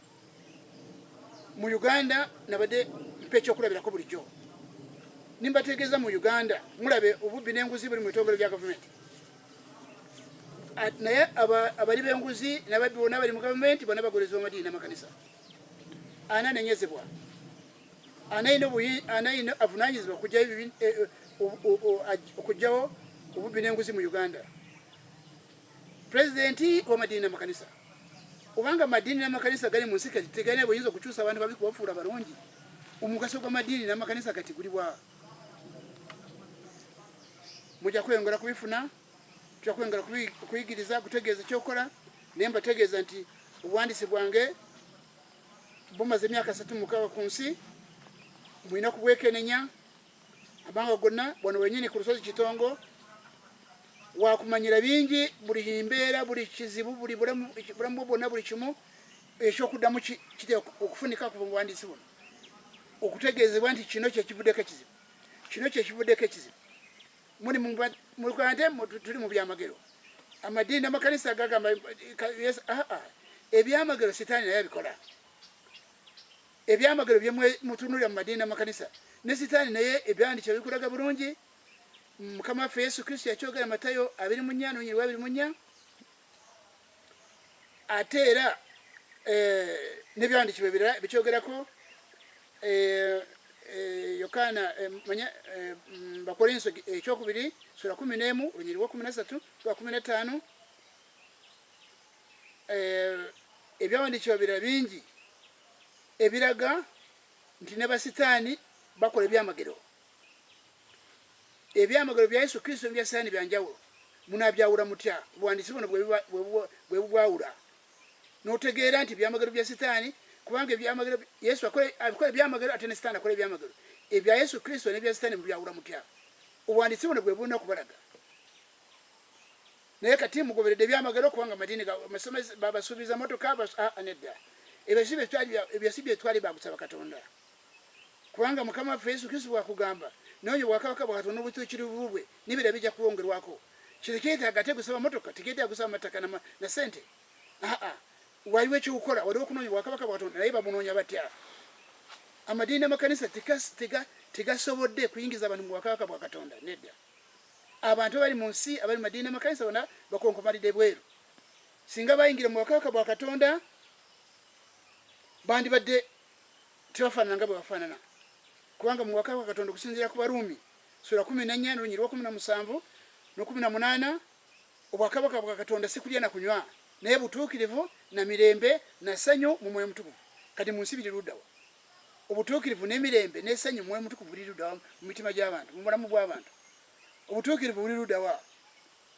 A: Mu Uganda nabadde mpa ekyokulabirako bulijjo. Nimbategeeza mu Uganda mulabe obubbi n'enguzi buli mu bitongole bya gavumenti. Naye abali b'enguzi n'ababbi bonna bali mu gavumenti bonna bagolezebwa amadiini n'amakanisa. Ani anenyezebwa? Ani avunaanyizibwa okuggyawo obubbi n'enguzi mu Uganda? Pulezidenti w'amadiini n'amakanisa. Obanga amadiini n'amakanisa gali mu nsi kati tegalina buyinza okukyusa abantu babi kubafuula balungi, omugaso gw'amadiini n'amakanisa kati guli wa? Mujja kweyongera kubifuna, tujja kweyongera okuyigiriza, kutegeeza ekyokola. Naye mbategeeza nti obuwandiisi bwange bumaze emyaka 36 ku nsi, mulina kubwekenenya amanga gonna. Bwano wenyini ku lusozi Kitongo wakumanyira bingi, buli mbeera, buli kizibu, buli bulamu bwonna, buli kimu ekyokuddamu kiri okufunika ku buwandiisi buno, okutegeezebwa nti kino kyekivuddeko ekizibu, kino kyekivuddeko ekizibu. Muli mu Uganda tuli mu byamagero. Amadiini n'amakanisa gagamba ebyamagero sitaani naye abikola. Ebyamagero byemwe mutunulira mu madiini n'amakanisa ne sitaani naye ebyandikibwa bikulaga bulungi. Mukama waffe Yesu Kristo yakyogera Matayo 24:24. Ate era n'ebyandikibwa ebirala bikyogerako. Yokaana Bakolinso ekyokubiri sura 11 olunyiri lwa 13 lwa 15. Ebyawandikibwa birala bingi ebiraga nti ne basitaani bakola ebyamagero. Ebyamagero bya Yesu Kristo n'ebya sitaani bya njawulo. Munaabyawula mutya? Obuwandiisi buno bwe bubwawula n'otegeera nti byamagero bya sitaani, kubanga ebyamagero Yesu abikola ebyamagero ate ne sitaani akola ebyamagero. Ebya Yesu Kristo n'ebya sitaani mubyawula mutya? Obuwandiisi buno bwe bulina okubalaga. Naye kati mugoberedde ebyamagero kubanga amadiini babasuubiza motoka nedda. Ebyo si bye twali bagusaba Katonda, kubanga Mukama waffe Yesu Kristo bwakugamba n'oyo bwakabaka bwa Katonda obutuukirivu bwe n'ebirala bijja kuwongerwako. Kino kyetaaga ate gusaba motoka, tekyetaaga gusaba mataka na ssente. waliwo ekyokukola waliwo okunoonya bwakabaka bwa Katonda naye bamunoonya batya amadiini n'amakanisa tegasobodde kuyingiza abantu mu bwakabaka bwa Katonda nedda abantu abali mu nsi abali mu madiini n'amakanisa bona bakonkomalidde bweru singa bayingira mu bwakabaka bwa Katonda bandibadde tebafaanana nga bwe bafaanana kubanga mu bwakabaka bwa Katonda okusinziira ku Baruumi sura 14 n'olunyiri lwa 17 no18 obwakabaka bwa Katonda si kulya na kunywa naye butuukirivu na mirembe na ssanyu mu mwoyo mutukuvu kati mu nsi biri luddawa obutuukirivu n'emirembe n'essanyu mu mwoyo mutukuvu biri luddawa mu mitima gy'abantu mu bulamu bw'abantu obutuukirivu buli luddawa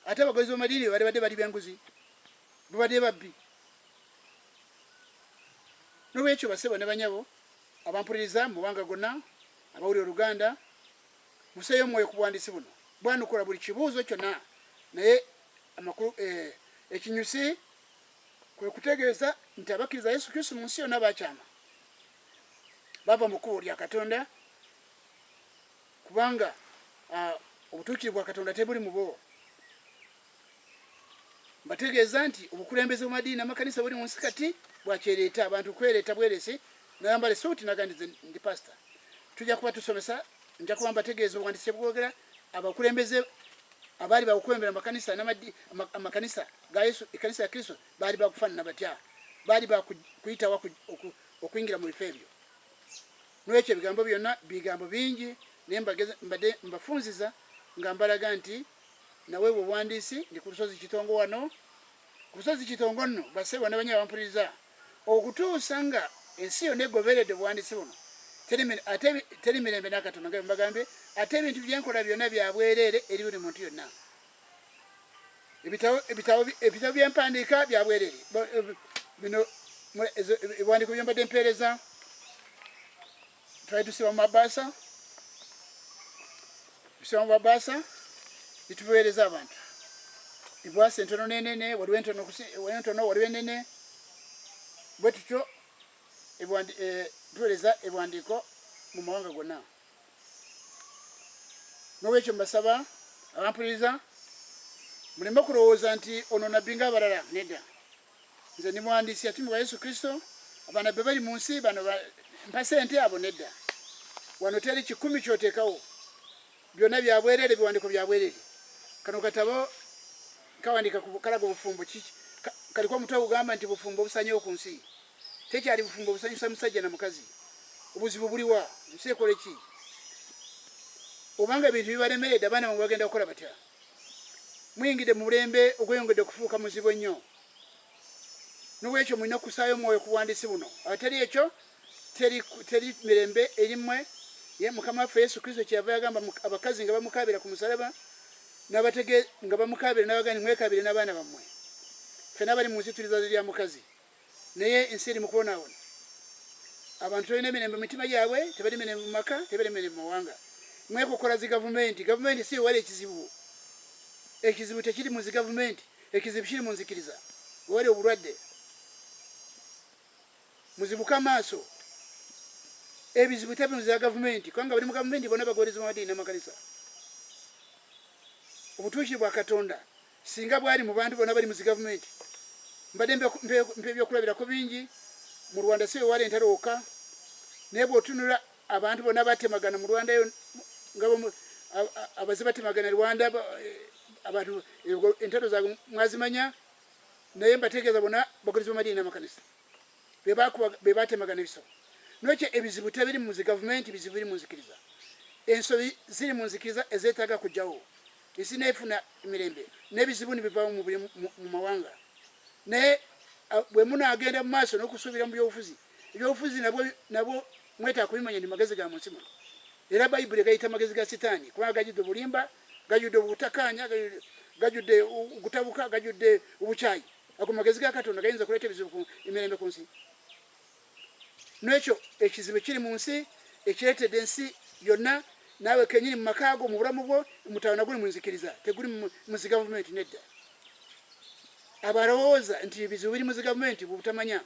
A: ate abagozi b'amadiini badde bali b'enguzi babadde babbi n'olwekyo basebo ne banyabo abampuliriza mu bwanga gonna abawulira Oluganda museeyo omwoyo ku buwandiisi buno bwanukula buli kibuuzo kyonna naye amakulu ekinyusi kwe kutegeeza nti abakkiriza Yesu Kristo mu nsi yonna bakyama bava mu kkubo lya Katonda kubanga obutuukirivu bwa Katonda tebuli mu bo bategeeza nti obukulembeze mu madiini n'amakanisa buli mu nsi kati bwakyereeta abantu kwereeta bweresi nayambala essuuti nagandi ndi pastor tujja kuba tusomesa nja kuba mbategeeza obuwandiisi bwogera abakulembeze abaali bakukulembera amakanisa ga Yesu ekanisa ya Kristo baali bakufaanana batya baali bakuyitawa okuyingira mu bifo ebyo n'ekyo ebigambo byonna bigambo bingi naye mbadde mbafunziza nga mbalaga nti nawe obuwandiisi ndi ku lusozi Kitongo wano ku lusozi Kitongo nno basebo ne banyabo bampuliriza okutuusa nga ensi yonna egoberedde obuwandiisi buno teri mirembe n'Akatonda nga mbagambye ate ebintu byenkola byonna bya bwereere eri buli muntu yonna ebitabo byempandiika bya bwereere bino ebiwandiiko byembadde mpeereza twali tusiba mu mabaasa tusiba mu mabaasa bitubuweereza abantu ebwasi entono n'enene waliwo entono waliwo enene bwe tutyo tuweereza ebiwandiiko mu mawanga gonna n'olwekyo mbasaba abampuliriza muleme okulowooza nti ono nabbi ng'abalala nedda nze ndi muwandiisi yatumibwa Yesu Kristo abanabbi bali mu nsi bano mpa sente abo nedda wano teri 10 kyoteekawo byonna bya bwereere biwandiiko bya bwereere kano katabo kawandika kalaga obufumbo kaliko omutwe ogugamba nti bufumbo obusanyewo ku nsi tekyali bufumbo obusanyusa musajja na mukazi obuzibu buliwa nsi ekole ki obanga ebintu bibalemeredde abaana bwe bagenda kukola batya muyingidde mu bulembe ogweyongedde okufuuka muzibu ennyo n'olwekyo mulina okusaayo omwoyo ku buwandiisi buno ateri ekyo teri mirembe erimmwe ye Mukama waffe Yesu Kristo kyeyava yagamba abakazi nga bamukaabira ku musalaba nga bamukaabira n'abagani mwekaabire n'abaana bammwe ffenna bali mu nsi tuli zazi lya mukazi naye ensi eri mu kubonaabona abantu balina emirembe mu mitima gyabwe tebali mirembe mu maka tebali mirembe mu mawanga mwekukola zi gavumenti si wali ekizibu tekiri mu zi gavumenti ekizibu kiri mu nzikiriza wali obulwadde muzibuke amaaso ebizibu tebiri mu za gavumenti kubanga bali mu gavumenti bonna bagwereza mu madiini n'amakanisa obutuukirivu bwa Katonda singa bwali mu bantu bonna bali mu zi gavumenti mbadde mpe ebyokulabirako bingi mu Rwanda si wali entalo wokka naye bw'otunula abantu bonna batemagana mu Rwanda abaze batemagana Rwanda abantu entalo zaabwe mwazimanya naye mbategeeza bonna bagwereza mu madiini n'amakanisa be batemagana ebiso n'ekyo ebizibu tebiri mu zi gavumenti bizibu biri mu nzikiriza ensobi ziri mu nzikiriza ezeetaaga kujjawo ensi neefuna emirembe n'ebizibu nibivaamu mu mawanga naye bwe munaagenda mu maaso n'okusuubira mu byobufuzi ebyobufuzi nabwo mwetaaga kubimanya ndi magezi ga mu nsi muno era bayibuli gayita magezi ga sitaani kubanga gajjudde obulimba gajjudde obutakkaanya gajjudde ogutabuka gajjudde obukyayi ago magezi ga Katonda gayinza kuleeta ebizibu emirembe ku nsi n'ekyo ekizibu kiri mu nsi ekireetedde ensi yonna naawe kenyini mu makaago mu bulamu bwo omutawana guli mu nzikiriza teguli mu zi gavumenti nedda abalowooza nti ebizibu biri mu zi gavumenti bubutamanya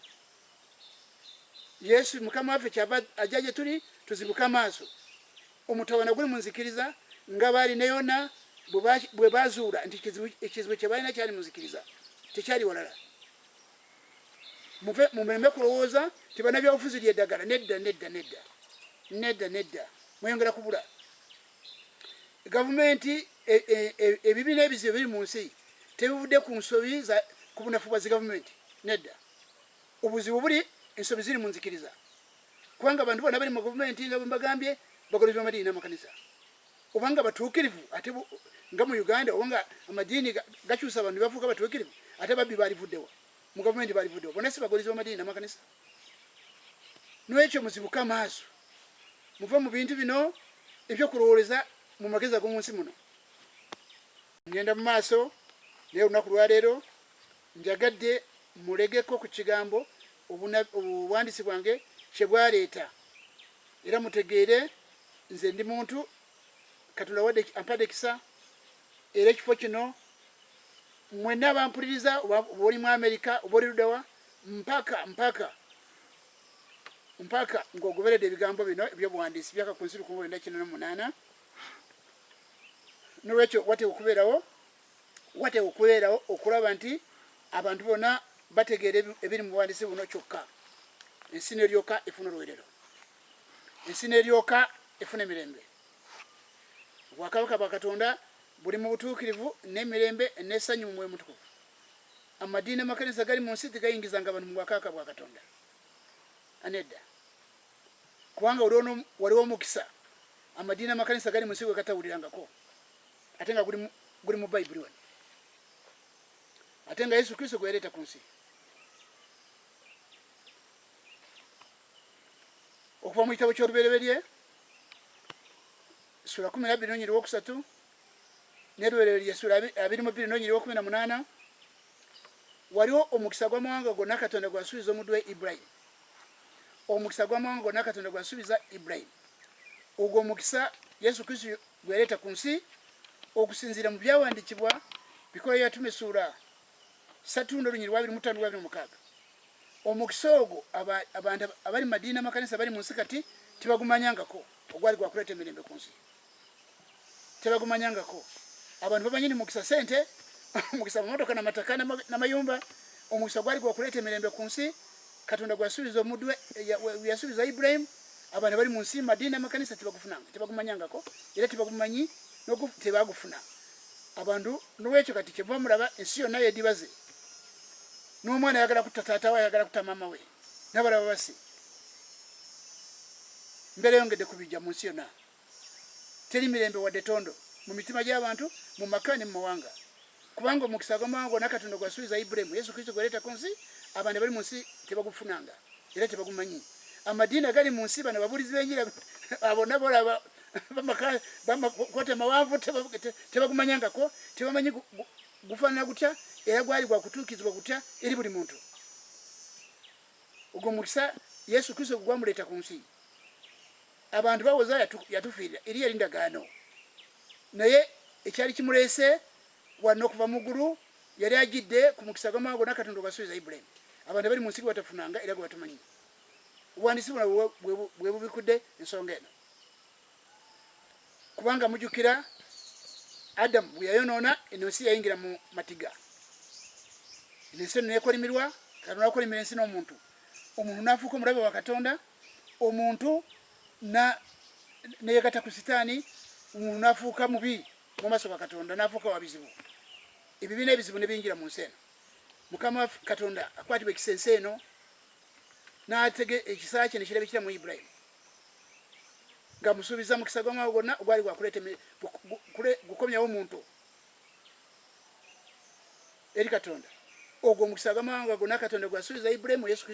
A: Yesu Mukama waffe kyava ajja gye tuli tuzibuke amaaso omutawana guli mu nzikiriza nga baali ne Yona bwe bazuula nti ekizibu kye balina kyali mu nzikiriza tekyali walala muve mumeme kulowooza tibana byabufuzi lyeddagala nedda mweyongera kubula gavumenti ebibi n'ebizibu biri mu nsi tebivudde ku nsobi ku bunafu bwa zigavumenti nedda obuzibu buli ensobi ziri mu nzikiriza kubanga abantu bonna bali mu gavumenti nga bwembagambye bagolozi b'amadiini n'amakanisa obanga batuukirivu ate nga mu uganda obanga amadiini gakyusa abantu bafuuka batuukirivu ate babbi balivuddewa mu gavumenti balivuddewa bonna si bagolozi b'amadiini n'amakanisa n'ekyo muzibuke amaaso muve mu bintu bino ebyokulowooleza mu magezi ag'omu nsi muno ngenda mu maaso naye olunaku lwaleero njagadde mulegeko ku kigambo obuwandiisi bwange kye bwaleeta era mutegeere nze ndi muntu Katonda wadde ampadde ekisa era ekifo kino mwenna abampuliriza oba oli mu Amerika oba oli luddawa mpaka ng'ogoberedde ebigambo bino ebyobuwandiisi byaka ku nsi 1998 n'olwekyo wateeka okubeerawo okulaba nti abantu bonna bategeera ebiri mu buwandiisi buno kyokka ensi n'eryoka efuna olwerero ensi n'eryoka efuna emirembe obwakabaka bwa Katonda buli mu butuukirivu n'emirembe n'essanyu mu Mwoyo Mutukuvu amadiini amakanisa gali mu nsi tegayingizanga abantu mu bwakabaka bwa Katonda anedda kubanga waliwo omukisa amadiini amakanisa gali mu nsi gwe gatawulirangako ate nga guli mu bayibuli wano ate nga Yesu Kristo gwe yaleeta ku nsi okuva mu kitabo ky'olubereberye sura 12:3 n'olubereberye sura 22:18 waliwo omukisa gw'amawanga gonna Katonda gwasuubiza omuddu we Ibulayimu omukisa gw'amawanga gonna Katonda gwasuubiza Ibulayimu ogwo omukisa Yesu Kristo gwe yaleeta ku nsi okusinziira mu byawandiikibwa Bikola y'Abatume sura 3:25-26 omukisa ogwo abantu abali mu madiini amakanisa bali mu nsi kati tebagumanyangako ogwali gwakuleeta emirembe ku nsi tebagumanyangako abantu bamanyini mukisa sente mukisa mamotoka n'amataka n'amayumba omukisa gwali gwakuleeta emirembe ku nsi Katonda gwasuubiza omuddu we yasuubiza Ibulayimu abantu bali mu nsi madiini amakanisa tebagufunanga tebagumanyangako era tebagumanyi tebagufuna abantu n'olwekyo kati kyemuba mulaba ensi yonna yedibaze n'omwana ayagala kutta taata we ayagala kutta maama we n'abalaba basi mbeera yongedde kubijja mu nsi yonna teri mirembe wadde tondo mu mitima gy'abantu mu maka ne mu mawanga kubanga omukisa gw'amawanga gonna Katonda gwasuubiza Ibulayimu Yesu Kristo gwaleeta ku nsi abantu bali mu nsi tebagufunanga era tebagumanyi amadiini agali mu nsi bano babulizi b'enjira abona bolaba bamakota mawanvu tebagumanyangako tebamanyi gufaanana gutya era gwali gwakutuukizibwa gutya eri buli muntu ogwo mukisa Yesu Kristo gwamuleeta ku nsi abantu bawoza yatufiirira eri yali ndagaano naye ekyali kimuleese wano okuva mu ggulu yali agidde ku mukisa gw'amawanga gonna Katonda gwasuubiza Ibulayimu abantu bali mu nsi gwe batafunanga era gwe batamanyi obuwandiisi buno bwe bubikudde ensonga eno kubanga mujjukira Adamu bwe yayonoona eno ensi yayingira mu matiga ensi eno nekolimirwa Katonda akolimira ensi n'omuntu omuntu n'afuuka omulabe wa Katonda omuntu neyegatta ku sitaani omuntu n'afuuka mubi mu maaso ga Katonda n'afuuka wa bizibu ebibiina ebizibu ne biyingira mu nsi eno Mukama Katonda akwatibwa ekisa ensi eno n'atege ekisa kye ne kiraba ekira mu Ibulayimu nga musuubiza mukisa gw'amawanga gonna ogwali gwakuleeta gukomyawo omuntu eri Katonda ogwo omukisa gw'amawanga gonna Katonda gwasuubiza Ibulayimu Yesu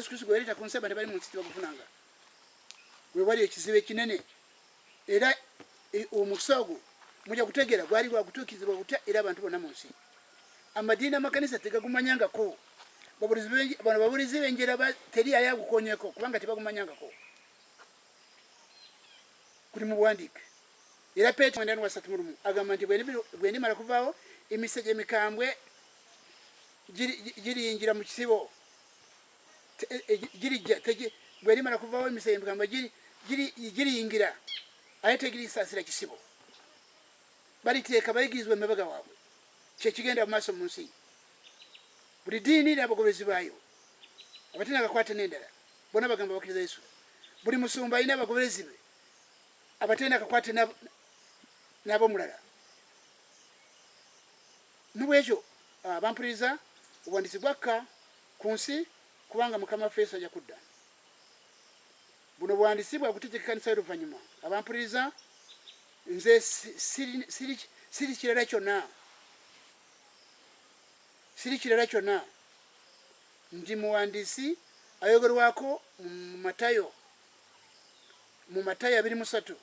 A: Kristo gwe yaleeta ku nsi abantu bali mu nsi tebagufunanga we wali ekizibu ekinene era omukisa ogwo mujja kutegeera gwali gwakutuukizibwa butya era abantu bonna mu nsi amadiini amakanisa tegagumanyangako bano babulizi b'enjera teri yali agukonyeko kubanga tebagumanyangako kuli mu buwandiike era Peetero 3:1 agamba nti bwe ndimala kuvaawo emisege emikambwe giriyingira mu kisibo girijja bwe ndimala kuvaawo emisege emikambwe giriyingira ate tegirisaasira kisibo baliteeka bayigirizibwa emabega waabwe kyekigenda mu maaso mu nsi buli diini n'abagoberezi baayo abatene akakwate n'endala bona bagamba bakkiriza Yesu buli musumba alina abagoberezi be abatene akakwate n'abomulala nubwekyo bampuliriza obuwandiisi bwakka ku nsi kubanga mukama waffe Yesu ajja kudda buno buwandiisi bwakutegeka ekkanisa y'oluvannyuma abampuliriza nze siri kirala kyonna ndi muwandiisi ayogerwako mu Matayo 23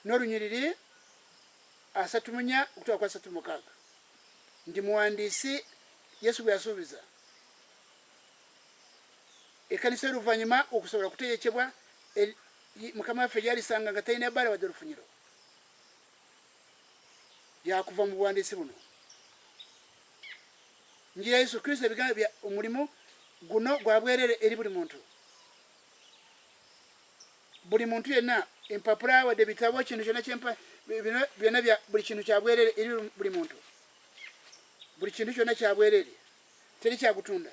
A: n'olunyiriri 34 okutuuka ku 36 ndi muwandiisi Yesu bwe yasuubiza ekkanisa y'oluvannyuma okusobola kutegekebwa mukama waffe gy'alisanga nga talina bbaala wadde olufunyiro yakuva mu buwandiisi buno njira Yesu Kristo ebigambo bya omulimu guno gwa bwerere eri buli muntu yenna empapula wadde bitabo kintu kyonna byonna buli kintu kya bwerere eri buli muntu buli kintu kyonna kya bwerere teri kyakutunda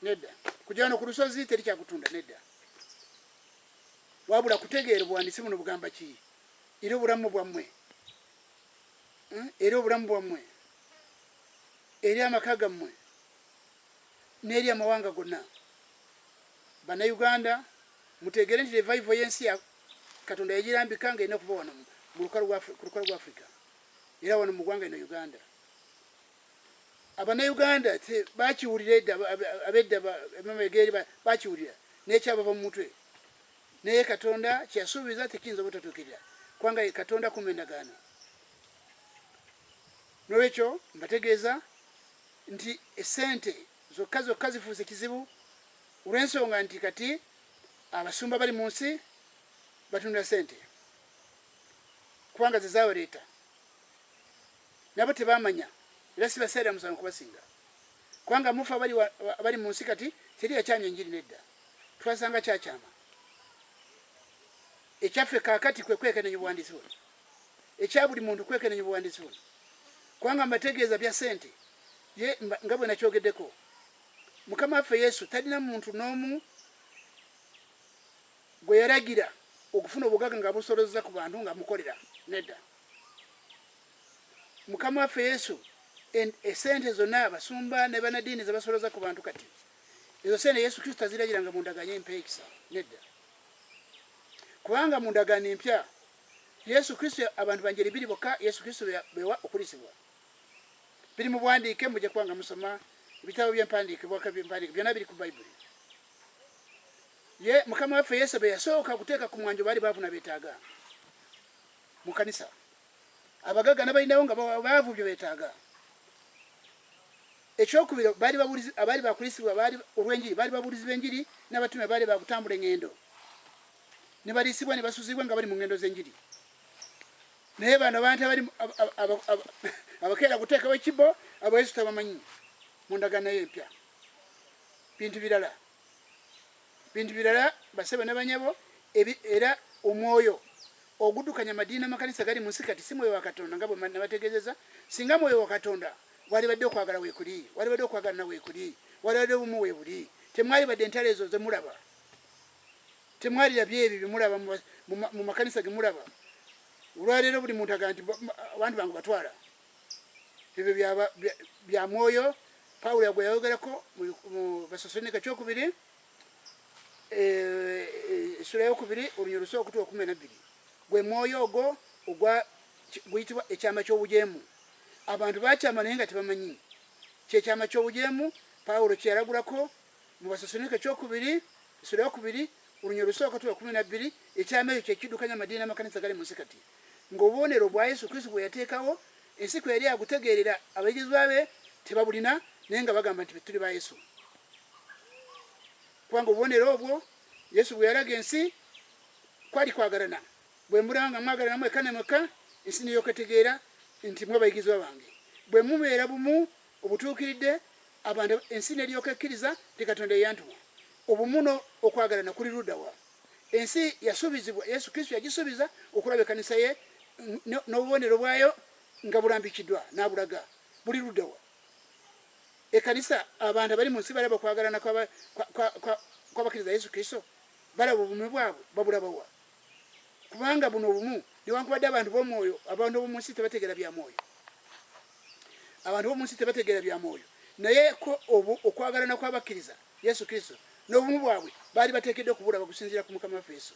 A: nedda kujja wano ku lusozi teri kyakutunda nedda wabula kutegeera obuwandiisi buno bugamba ki eri obulamu bwammwe eri amaka gammwe n'eri amawanga gonna bannayuganda mutegeere nti revival y'ensi ya Katonda yagirambika nga erina okuva wano ku lukalu lwa Africa era wano mu ggwanga eno Uganda abannayuganda bakiwulira edda abedda emamegeri bakiwulira n'ekyabava mu mutwe naye Katonda kyeyasuubiza tekiyinza obutatuukirira kubanga Katonda kumma endagaano n'olwekyo mbategeeza nti esente zokka zifuuse kizibu olw'ensonga nti kati abasumba bali mu nsi batunda sente kubanga ze zaabaleeta nabo tebamanya era si baseera musango kubasinga kubanga mufu abali mu nsi kati teri yakyamya enjiri nedda twasanga kyakyama ekyaffe kaakati kwe kwekenenya obuwandiisi buno ekya buli muntu kwekenenya obuwandiisi buno kubanga mbategeeza bya sente ye nga bwe nakyogeddeko mukama waffe Yesu talina muntu n'omu gwe yalagira okufuna obugagga nga busolozza ku bantu nga mukolera nedda mukama waffe Yesu esente zonna abasumba ne banadiini ze basoloza ku bantu kati ezo sente Yesu Kristo aziragiranga mu ndagaano empya ekisa nedda kubanga mu ndagaano empya Yesu Kristo abantu banjeri biri bokka Yesu Kristo bewa okulisibwa biri mu bwandiike mujja kubanga musoma ebitabo by'empandiike byonna biri ku Bayibuli ye mukama waffe Yesu be yasooka kuteeka ku mwanjo baali baavuna beetaaga mu kanisa abagagga n'abalinawo nga baavu byo beetaaga ekyokubiri abaali bakulisibwa olw'enjiri baali babuulizi b'enjiri n'abatume baali bakutambula engendo ne baliisibwa ne basuzibwa nga bali mu ngendo z'enjiri naye bano abantu abakeera kuteekawo ekibbo abo Yesu tabamanyi mu ndagaano y'empya bintu birala basebe n'abanyabo era omwoyo oguddukanya amadiini amakanisa gali mu nsi kati si mwoyo wa Katonda nga bwe nabategeezeza singa mwoyo wa Katonda walibadde okwagala weekuli walibadde okwagalana weekuli walibadde obumu weebuli temwali badde entalo ezo ze mulaba temwalirabye ebyo bye mulaba mu makanisa ge mulaba olwaleero buli muntu agaa nti abantu bange batwala ebyo bya mwoyo Pawulo gwe yayogerako mu Basessaloniika kyokubiri essula y'okubiri olunyiriri lusooka okutuuka 12 gwe mwoyo ogwo guyitibwa ekyama ky'obujeemu abantu bakyama naye nga tebamanyi kyekyama ky'obujeemu Pawulo kyeyalagulako mu Basessaloniika kyokubiri essula y'okubiri olunyiriri lusooka okutuuka 12 ekyama ekyo kyekiddukanya amadiini amakanisa gali mu nsi kati ng'obubonero bwa Yesu Kristo bwe yateekawo ensi kwe yali agutegeerera abayigirizwa be tebabulina naye nga bagamba nti tuli ba Yesu kubanga obubonero obwo Yesu bwe yalaga ensi kwali kwagalana bwe mulaba nga mwagalana mwekka ne mwekka ensi neyo ketegeera nti mwe abayigirizwa bange bwe mubeera bumu obutuukiridde abantu ensi neryoka ekkiriza nti Katonda yeyantuma obumu okwagalana kuli luddawa ensi yasuubizibwa Yesu Kristo yagisuubiza okulaba ekkanisa ye n'obubonero bwayo nga bulambikiddwa n'abulaga buli luddawa ekanisa abantu bali munsi balaba kwagalana kw'abakkiriza Yesu Kristo balaba obumu bwabwe babulabawa kubanga buno obumu newankubadde abantu b'omwoyo abantu b'omu nsi tebategeera bya mwoyo abantu b'omu nsi tebategeera bya mwoyo naye ko okwagalana kw'abakkiriza Yesu Kristo n'obumu bwabwe baali bateekeddwa okubulaba kusinziira ku Mukama waffe Yesu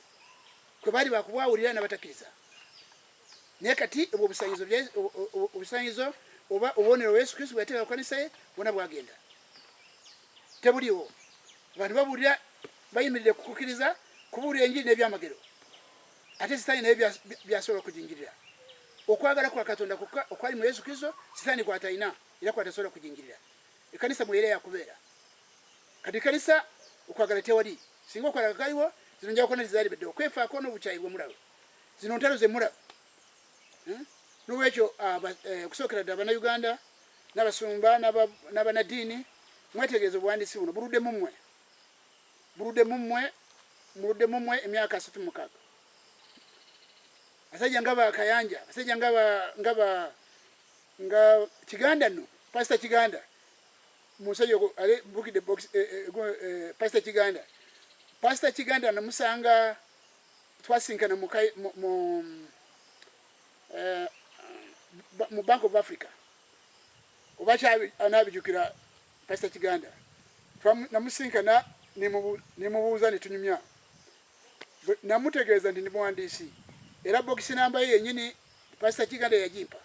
A: kwe baali bakubwawulira n'abatakkiriza naye kati obusaanyizo oba obubonero Yesu Kristo bwe yateeka ku kanisa ye bwona bwagenda tebuliwo abantu babuulira bayimirire ku kukkiriza kubuulira enjiri n'ebyamagero ate sitaani naye byasobola okujingirira okwagala kwa Katonda okwali mu Yesu Kristo sitaani kwatalina era kwatasobola okujingirira ekanisa mwera yakubeera kati kanisa okwagala tewali singa okwagala kaliwo zino njawuko nezizaalibedde okwefaako n'obukyayi bwe mulaba zino ntalo ze mulaba n'olwekyo okusookera ddala Bannayuganda n'abasumba n'abanadiini mwetegereza obuwandiisi buno buludde mu mmwe emyaka 36 basajja nga bakayanja basajja nga Kiganda nno Pastor Kiganda musajja mbukidde box Pastor Kiganda namusanga twasinkana mu Bank of Africa oba anabijukira Pastor Kiganda namusinkana nemubuuza netunyumya namutegeeza nti ndi muwandiisi era bokisi namba ye yennyini Pastor Kiganda yagimpa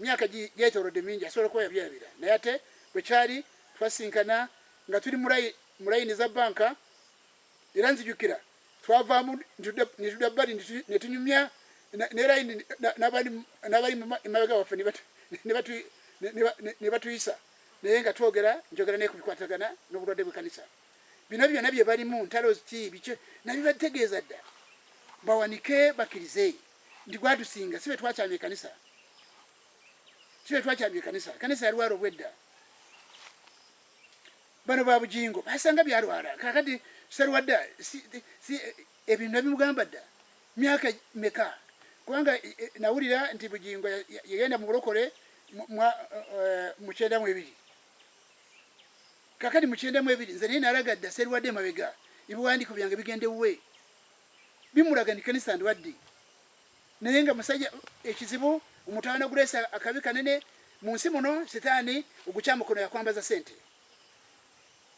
A: myaka gyetoolodde mingi asobola kuba yabyerabira naye ate bwe kyali twasinkana nga tuli mu layini za banka era nzijukira twavaamu netudda bbali netunyumya ne layini n'abali emabega waffe ne batuyisa naye nga njogera naye ku bikwatagana n'obulwadde bw'ekkanisa bino byonna bye balimu ntalo ki bikyo nabibategeeza dda bawanike bakkirize ndi gwatusinga sibe twakyamya ekkanisa ekkanisa yalwala obwedda bano ba bujingo basanga byalwala kakati salwadda ebintu nabimugamba dda myaka meka kubanga nawulira nti bujingo yagenda mu bulokole mu 92 kakati mu 92 nze naye nalaga dda salwadde emabega ebiwandiiko byange bigende wuwe bimulaga nti kanisa ndwadde naye nga musajja ekizibu omutawana guleesa akabi kanene mu nsi muno sitaani ogukyamukono yakwambaza sente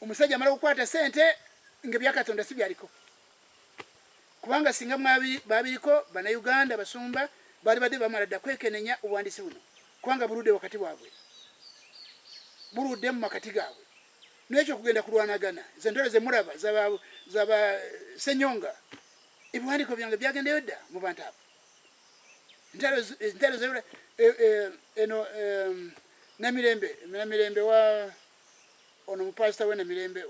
A: omusajja amala okukwata sente nga byakatonda si byaliko kubanga singa babiriko Bannayuganda basumba baali badde bamala dda kwekenenya obuwandiisi buno kubanga buludde wakati bwabwe buludde mu makati gaabwe n'ekyo kugenda kulwanagana ze ndolo ze mulaba zaba Senyonga ebiwandiiko byange byagendeyo dda mu bantu abo ntalo ze eno Namirembe wa ono mupasita we Namirembe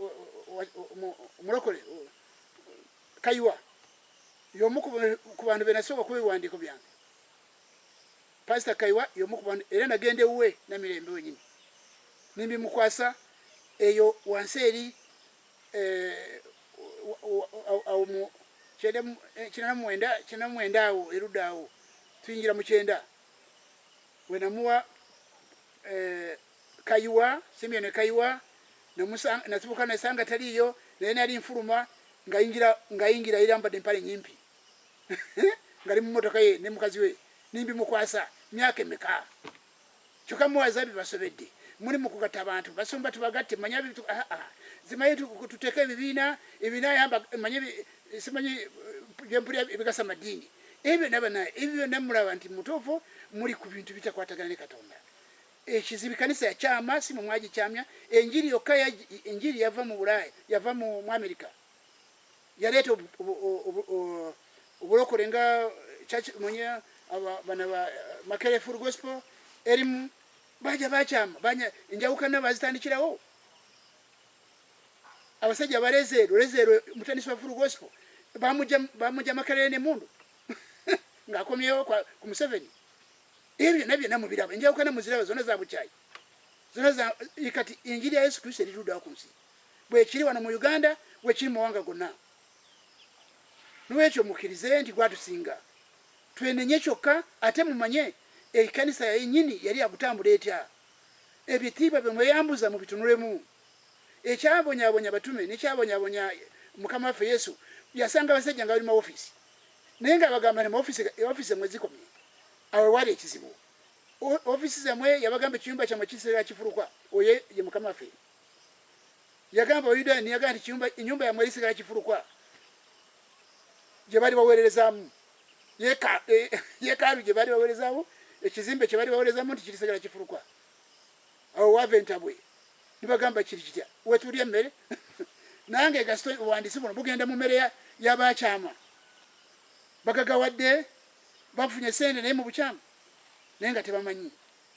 A: omulokole Kayiwa y'omu ku bantu benasooka kuba ebiwandiiko byange Pastor Kayiwa y'omu ku bantu era nagende wuwe Namirembe wenyini nimbimukwasa eyo wansi eri kyenda mwenda awo erudda awo tuyingira mu 9 wenamuwa Kayiwa Simeon Kayiwa nasibuka nasanga taliyo naye nali nfuluma ngayingira irambadde empale nyimpi ngali mu motoka ye ne mukazi we nimbimukwasa myaka emeka kyokka muwaza bibasobedde muli mu kugatta abantu basumba tubagatte manya bitu zimaye tuteeka ebibiina yamba simanyi byempulya ebigasa madini ebyo ebyo namulaba nti mutuufu muli ku bintu bitakwatagana ne Katonda ekizibi kanisa yakyama si mwagikyamya enjiri yokka enjiri yava mu Bulaaya yava mu Amerika yaleeta obulokole nga church mwenye bana ba Makere Full Gospel erimu baja bakyama enjawukana bazitandikirawo abasajja balezero mutandisi wa Full Gospel bamuja Makere ne mundu ng'akomyewo ku Museveni ebyo nabyo namubiraba enjawukana muziraba zona za bukyayi zona za ikati injiri ya Yesu Kristo eruddawo ku nsi bwe kiri wano mu Uganda bwe kiri mu mawanga gonna n'ekyo mukkirize nti gwatusinga twenenye kyokka ate mumanye ekkanisa yennyini yali akutambula etya ebitiibwa bye mweyambuza mu bitunulemu. Ekyabonyabonya batume nekyabonyabonya Mukama waffe Yesu yasanga abasajja nga bali mu office naye nga bagamba ne mu office mwe zikomye awo wali ekizibu. Office zamwe yabagamba ekinyumba kyamwe kiseera kifulukwa oye ye Mukama waffe yagamba Oyuda ni yagamba inyumba yamwe erisigala kifulukwa gye bali baweererezaamu yeekaalu gye bali baweerezaamu ekizimbe kye bali baweerezaamu nti kirisigala kifulukwa awo wava entabwe nibagamba kiri kitya wetulya emmere nange gasito obuwandiisi buno bugenda mu mmere y'abakyama bagagawadde bafunye sente naye mu bukyamu naye nga tebamanyi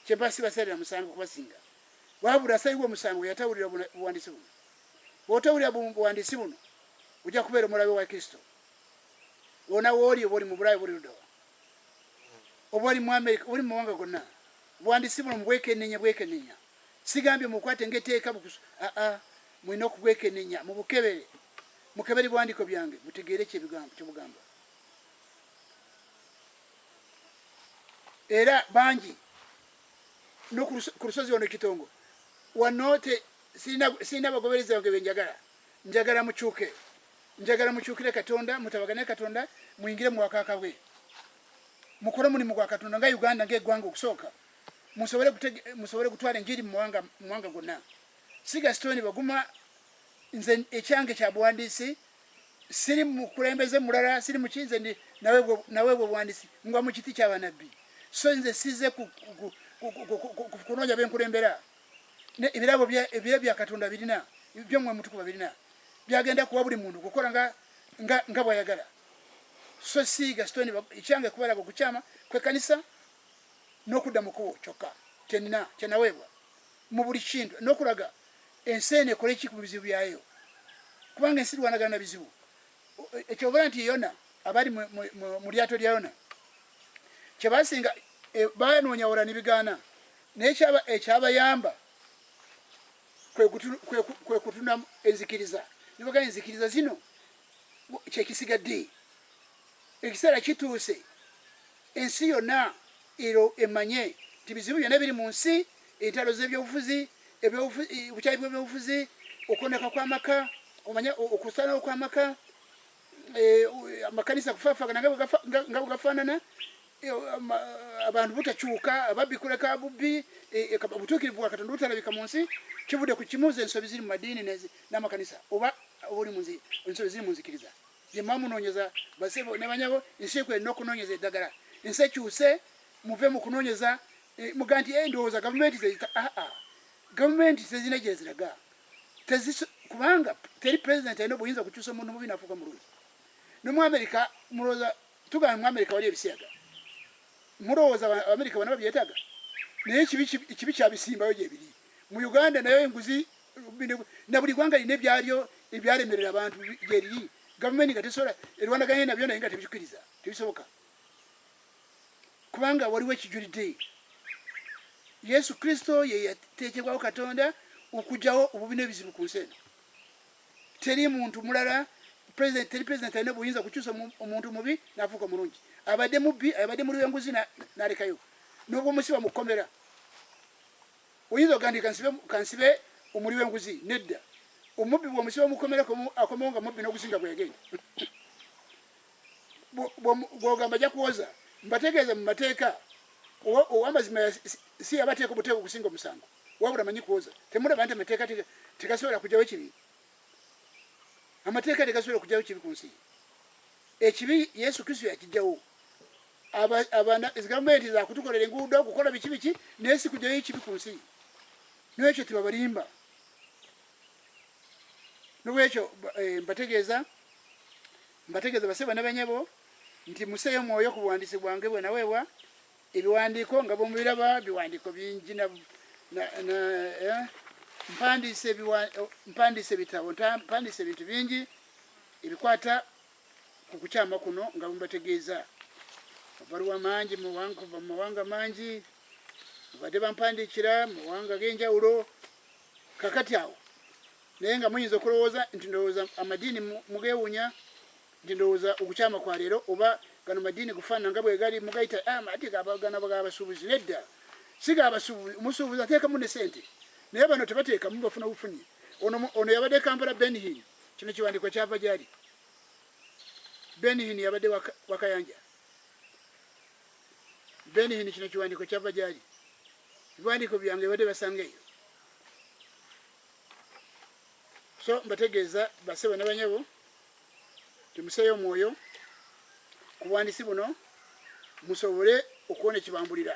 A: kyempa sibasalira musango kubasinga wabula asalibwa omusango yatawulira buwandiisi buno bw'otawulira buwandiisi buno ojja kubeera omulabe wa Kristo wona wooli oba oli mu Bulaaya buli ludawa oba oli mu Amerika oli mu mawanga gonna buwandiisi buno mubwekenneenya sigambye mukwate ng'eteeka mulina okubwekenneenya mukebere buwandiiko byange mutegeere kyebugamba era bangi no ku lusozi wano Kitongo wano sirina bagoberezi bange benjagala njagala mukyukire Katonda mutabagane Katonda muyingire mu wakaka bwe mukole mulimu gwa Katonda nga Uganda ng'eggwanga okusooka musobole kutwala enjiri mu mawanga gonna siga stone baguma nze ekyange kya buwandiisi siri mukulembeze mulala siri mukinze ndi nawe bwe buwandiisi ngwa mu kiti ky'abanabbi so nze size kunoonya benkulembera ebirabo bya Katonda birina byomwe mutukuba birina byagenda kuwa buli muntu kukola nga bwayagala so siga stone ekyange kubalaba okukyama kwekanisa n'okudda mu kubo kyokka kyenaweebwa mu buli kintu n'okulaga ensi eno ekole ki ku bizibu byayo kubanga ensi lwanagana na bizibu ekyobala nti Yona abali mu lyato lya Yona kyebasinga banoonya wala nibigaana naye ekyabayamba kwe kutuna enzikiriza nibaga enzikiriza zino kyekisigadde ekiseera kituuse ensi yonna ero emanye nti bizibu byonna biri mu nsi entalo z'ebyobufuzi obukyayi bw'ebyobufuzi okwoneka kw'amaka omanya okusana kw'amaka amakanisa kufaafagana nga bwegafaanana abantu butakyuka ababbi kuleka bubbi obutuukirivu bwa Katonda butalabika mu nsi kivudde ku kimuuza ensobi ziri mu madiini n'amakanisa oba oli ensobi ziri mu nzikiriza gyemma munoonyeza basebo ne banyabo ensi ekwena okunoonyeza eddagala ensi ekyuse muve mu kunoonyeza muga nti ndowooza gavumenti tezina gye ziraga kubanga teri pulezidenti alina obuyinza kukyusa omuntu mubi nafuuka mulungi ne mu Amerika mulowooza tugamba mu Amerika wali ebisiyaga mulowooza Amerika bonna babyetaaga naye ekibi kyabisimbayo gyebiri mu Uganda nayo enguzi na buli ggwanga lina ebyalyo ebyalemerera abantu gyeriri gavumenti nga tesobola erwanaganye nabyo naye nga tebikiriza tebisoboka kubanga waliwo ekijulidde Yesu Kristo ye yateekebwawo Katonda okugyawo obubi n'ebizibu ku nsi eno teri muntu mulala teri pulezidenti alina obuyinza kukyusa omuntu mubi n'afuuka mulungi abadde mubbi abadde muli w'enguzi n'alekayo n'obwomusiba mu kkomera oyinza ogandi kansibe omuli w'enguzi nedda omubbi bw'omusiba mu kkomera akomawo nga mubbi n'ogusinga bwe yagenda bw'ogamba ajja kuwoza mbategeeza mu mateeka ow'amazima si yabateeka obuteeka okusinga omusango wabula amanyi kuwoza temulaba nti amateeka tegasobola kugyawo ekibi amateeka tegasobola kugyawo ekibi ku nsi ekibi Yesu Kristo yakijjawo gavumenti zakutukolera enguudo kukola biki naye si kugyayo ekibi ku nsi n'ekyo tebabalimba n'olwekyo mbategeeza baseba n'abanyabo nti museeyo mwoyo ku buwandiisi bwange bwe naweebwa ebiwandiiko nga bwemubiraba biwandiiko bingi mpandiise ebitabo mpandiise ebintu bingi ebikwata ku kukyama kuno nga bwebategeeza amabaluwa mangi mu mawanga mangi badde bampandiikira mu mawanga g'enjawulo kakati awo naye nga muyinza okulowooza nti ndowooza amadiini mugeewunya nti ndowooza okukyama kwa leero oba gano madiini kufaanana nga bwe gali mugayita ati gabagana bagabasuubuzi nedda siga abasuubuzi omusuubuzi ateekamu ne sente naye bano tebateekamu bafuna bufuni ono yabadde Kampala Benhin kino kiwandiiko kyava gyali Benhin yabadde wakayanja Benhin kino kiwandiiko kyava gyali ebiwandiiko byange badde basanga eyo so mbategeeza basebo n'abanyabo tumuseeyo omwoyo ku buwandiisi buno musobole okuwona ekibambulira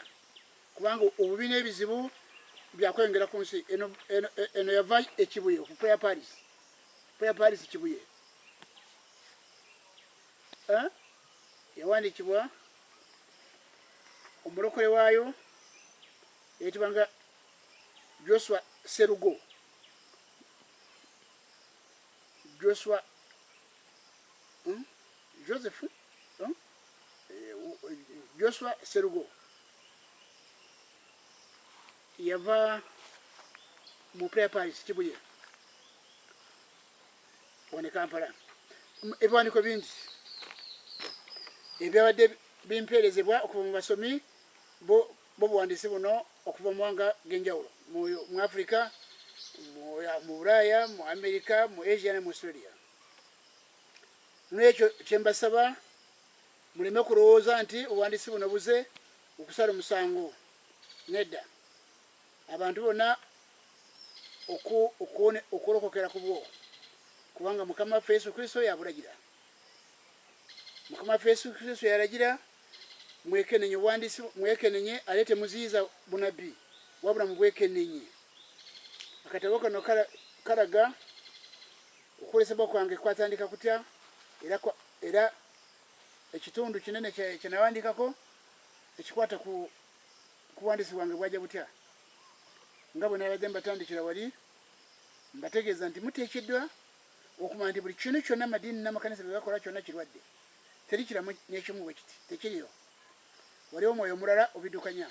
A: kubanga obubi n'ebizibu byakwengera ku nsi eno yava ekibuye ku prayer Paris kibuye yawandiikibwa omulokole waayo yayitibwanga Joshua Serugo Joshua Serugo yava mu prayer Paris kibuye wone Kampala ebiwandiiko bingi ebyabadde bimpeerezebwa okuva mu basomi bo buwandiisi buno okuva mu mawanga g'enjawulo mu Africa mu Bulaaya mu America mu Asia ne mu Australia n'ekyo kyembasaba muleme kulowooza nti obuwandiisi buno buze okusala omusango nedda abantu bonna okulokokera ku bwo kubanga Mukama waffe Yesu Kristo yabulagira Mukama waffe Yesu Kristo yalagira mwekenenye obuwandiisi mwekenenye aleete muziyiza bunabbi wabula mu bwekenenye akatabo kano kalaga okwolesebwa kwange kwatandika kutya era ekitundu kinene kyenawandikako ekikwata ku buwandiisi bwange bwajja butya nga bwe nabadde mbatandikira wali mbategeeza nti muteekeddwa okumanya nti buli kintu kyonna amadiini n'amakanisa bye bakola kyonna kirwadde teri kiramu n'ekimu bwe kiti tekiriyo waliwo omwoyo omulala ogubidukanya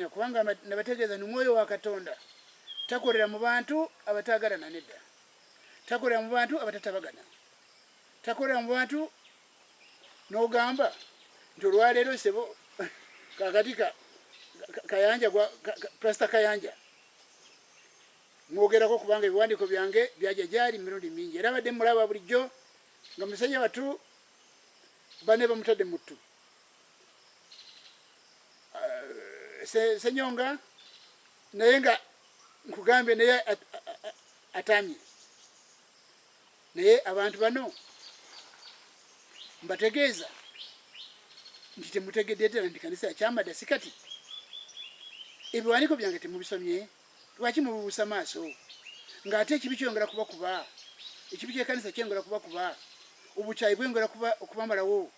A: kubanga nabategeeza nti mwoyo wa Katonda takolera mu bantu abataagalana nedda takolera mu bantu abatatabagana takolera mu bantu n'ogamba nti olwaleero sebo kakati kayanja Pastor Kayanja mwogerako kubanga ebiwandiiko byange byajja gyali mirundi mingi era badde mulaba bulijjo nga musajja batu bane bamutadde muttu Senyonga naye nga nkugambye naye atamye naye abantu bano mbategeeza nti temutegedde ddala nti kanisa yakyamada sikati ebiwandiiko byange temubisomye lwaki mubuusa maaso ng'ate ekibi kyongera kubakuba ekibi ky'ekkanisa kyongera kubakuba obukyayi bwengera okubamalawo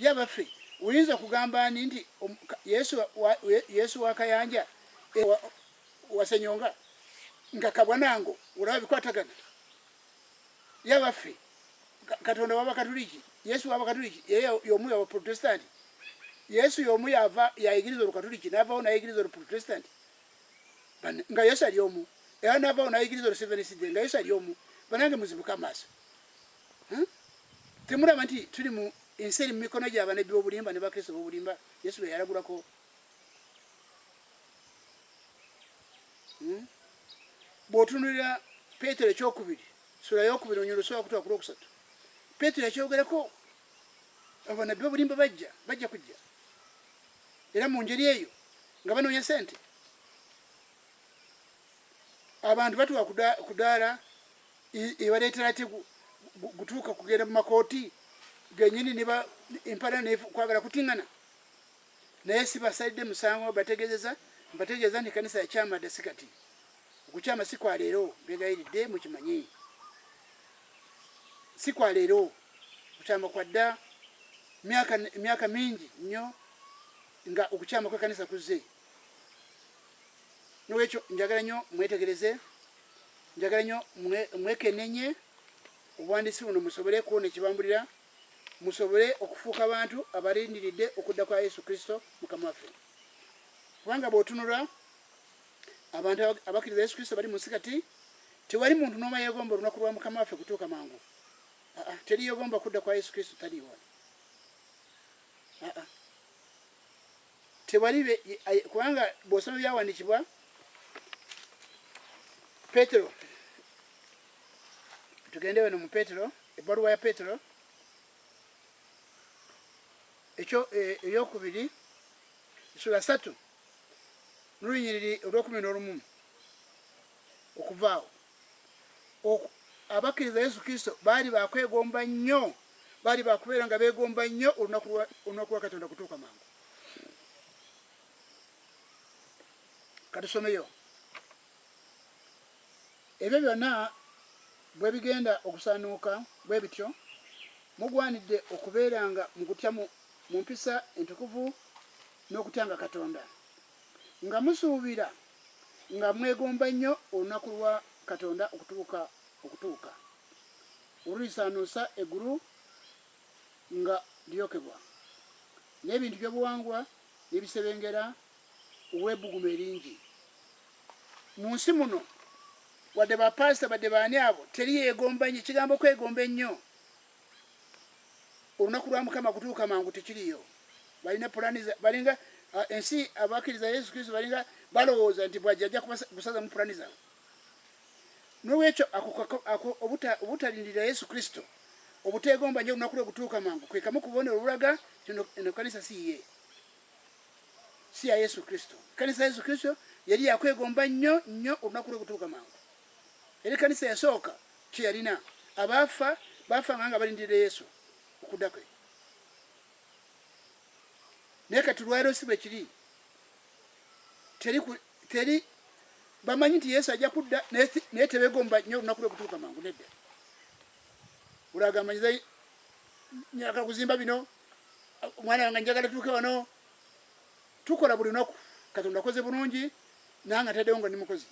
A: yabaffe oyinza okugamba ani nti Yesu wakayanja wasenyonga nga kabwanango olaba bikwatagana yabaffe Katonda w'Abakatuliki Yesu w'Abakatuliki y'omu y'Abaprotestanti Yesu y'omu yayigiriza Olukatuliki n'avaawo n'ayigiriza Oluprotestanti nga Yesu ali omu era n'avaawo n'ayigiriza Oluseventh Day nga Yesu ali omu banange muzibuke amaaso temulaba nti tuli mu ensi eri mu mikono gy'abanabbi b'obulimba ne bakristo b'obulimba Yesu be yalagulako bw'otunulira Peetero ekyokubiri sura y'okubiri onyolo soba kutuuka ku lwokusatu Peetero yakyogerako abanabbi b'obulimba bajja kujja era mu ngeri eyo nga banoonya sente abantu batuuka ku ddaala ebaleetera ate gutuuka kugenda mu makooti genyini empala kwagala kutiŋŋana naye sibasalidde musango mbategeeza nti kanisa yakyamadde sikati okukyama si kwa leero begayiridde mukimanyi si kwa leero okukyama kwa dda emyaka mingi nnyo nga okukyama kw'ekkanisa kuzze nolwekyo njagala nnyo mwetegereze njagala nnyo mwekenenye obuwandiisi buno musobole kuwona ekibambulira musobole okufuuka abantu abalindiridde okudda kwa Yesu Kristo Mukama waffe kubanga bw'otunula abantu abakkiriza Yesu Kristo bali mu nsi kati tewali muntu n'omu yeegomba olunaku lwa Mukama waffe kutuuka mangu teri yeegomba kudda kwa Yesu Kristo taliiwo tewali kubanga bw'osoma byawandiikibwa Petero, tugende wano mu Petero, ebbaluwa ya Petero eyokubiri essula 3 n'olunyiriri olw'11 okuvaawo. Abakkiriza Yesu Kristo baali bakwegomba nnyo, baali bakubeera nga beegomba nnyo olunaku lwa Katonda kutuuka mangu. Katusomeyo ebyo byonna bwe bigenda okusaanuuka bwe bityo, mugwanidde okubeeranga mu kutya mu mpisa entukuvu n'okutyanga Katonda, nga musuubira nga mwegomba nnyo olunaku lwa Katonda okutuuka olulisaanuusa eggulu nga lyokebwa n'ebintu by'obuwangwa n'ebisebengera olw'ebbugumu eringi. Mu nsi muno wadde bapasita badde baani abo teri yeegomba nnyo. Ekigambo kwegomba ennyo olunaku lwa Mukama kutuuka mangu tekiriyo. Balina pulaani balinga ensi abakkiriza Yesu Kristo balinga balowooza nti bw'ajja ajja kusaza mu pulaani zaabwe. N'olwekyo obutalindira Yesu Kristo, obuteegomba nnyo olunaku lwe kutuuka mangu, kwe kamu ku bubonero obulaga eno kanisa si ye, si ya Yesu Kristo. Kanisa ya Yesu Kristo yali yakwegomba nnyo nnyo olunaku lwe kutuuka mangu. Eri kanisa yasooka kye yalina, abaafa baafanga nga balindirira Yesu okudda kwe. Naye kati lwaliro si bwe kiri, teri bamanyi nti Yesu ajja kudda naye tebeegomba nnyo olunaku lwe kutuuka mangu. Nedda ulagambanyiza nyaka kuzimba bino, omwana wange njagala tuuke wano. Tukola buli lunaku. Katonda akoze bulungi nange ataddewo nga ndi mukozi.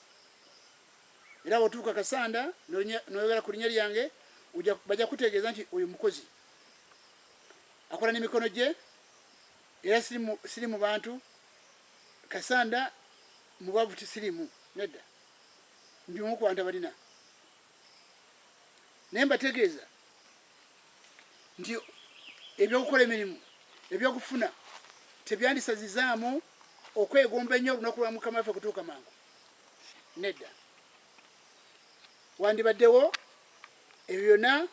A: Era bw'otuuka Kasanda n'oyogera ku linnya lyange bajja kutegeeza nti oyo mukozi akola n'emikono gye, era siri mu bantu. Kasanda mubavu tisirimu, nedda ndi omu ku bantu abalina. Naye mbategeeza nti ebyokukola emirimu ebyokufuna tebyandisazizaamu okwegomba ennyo olunaku lwa Mukama waffe kutuuka mangu. Nedda wandibaddewo ebyo byonna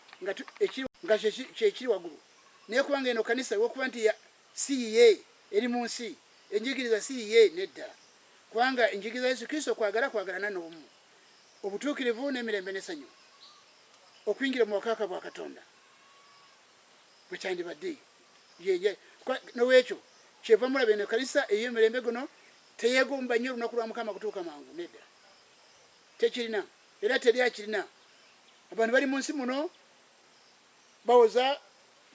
A: nga kyekiri waggulu. Naye kubanga eno kanisa olwokuba nti si ye eri mu nsi, enjigiriza si ye, nedda. Kubanga enjigiriza Yesu Kristo kwagalana n'obumu, obutuukirivu n'emirembe n'essanyu, okuyingira mu bwakabaka bwa Katonda bwe kyandibadde yeye. N'olwekyo kyeva mulaba eno kanisa ey'emirembe guno teyeegomba nnyo olunaku lwa Mukama kutuuka mangu. Nedda tekirina, era teri akirina. Abantu bali mu nsi muno bawoza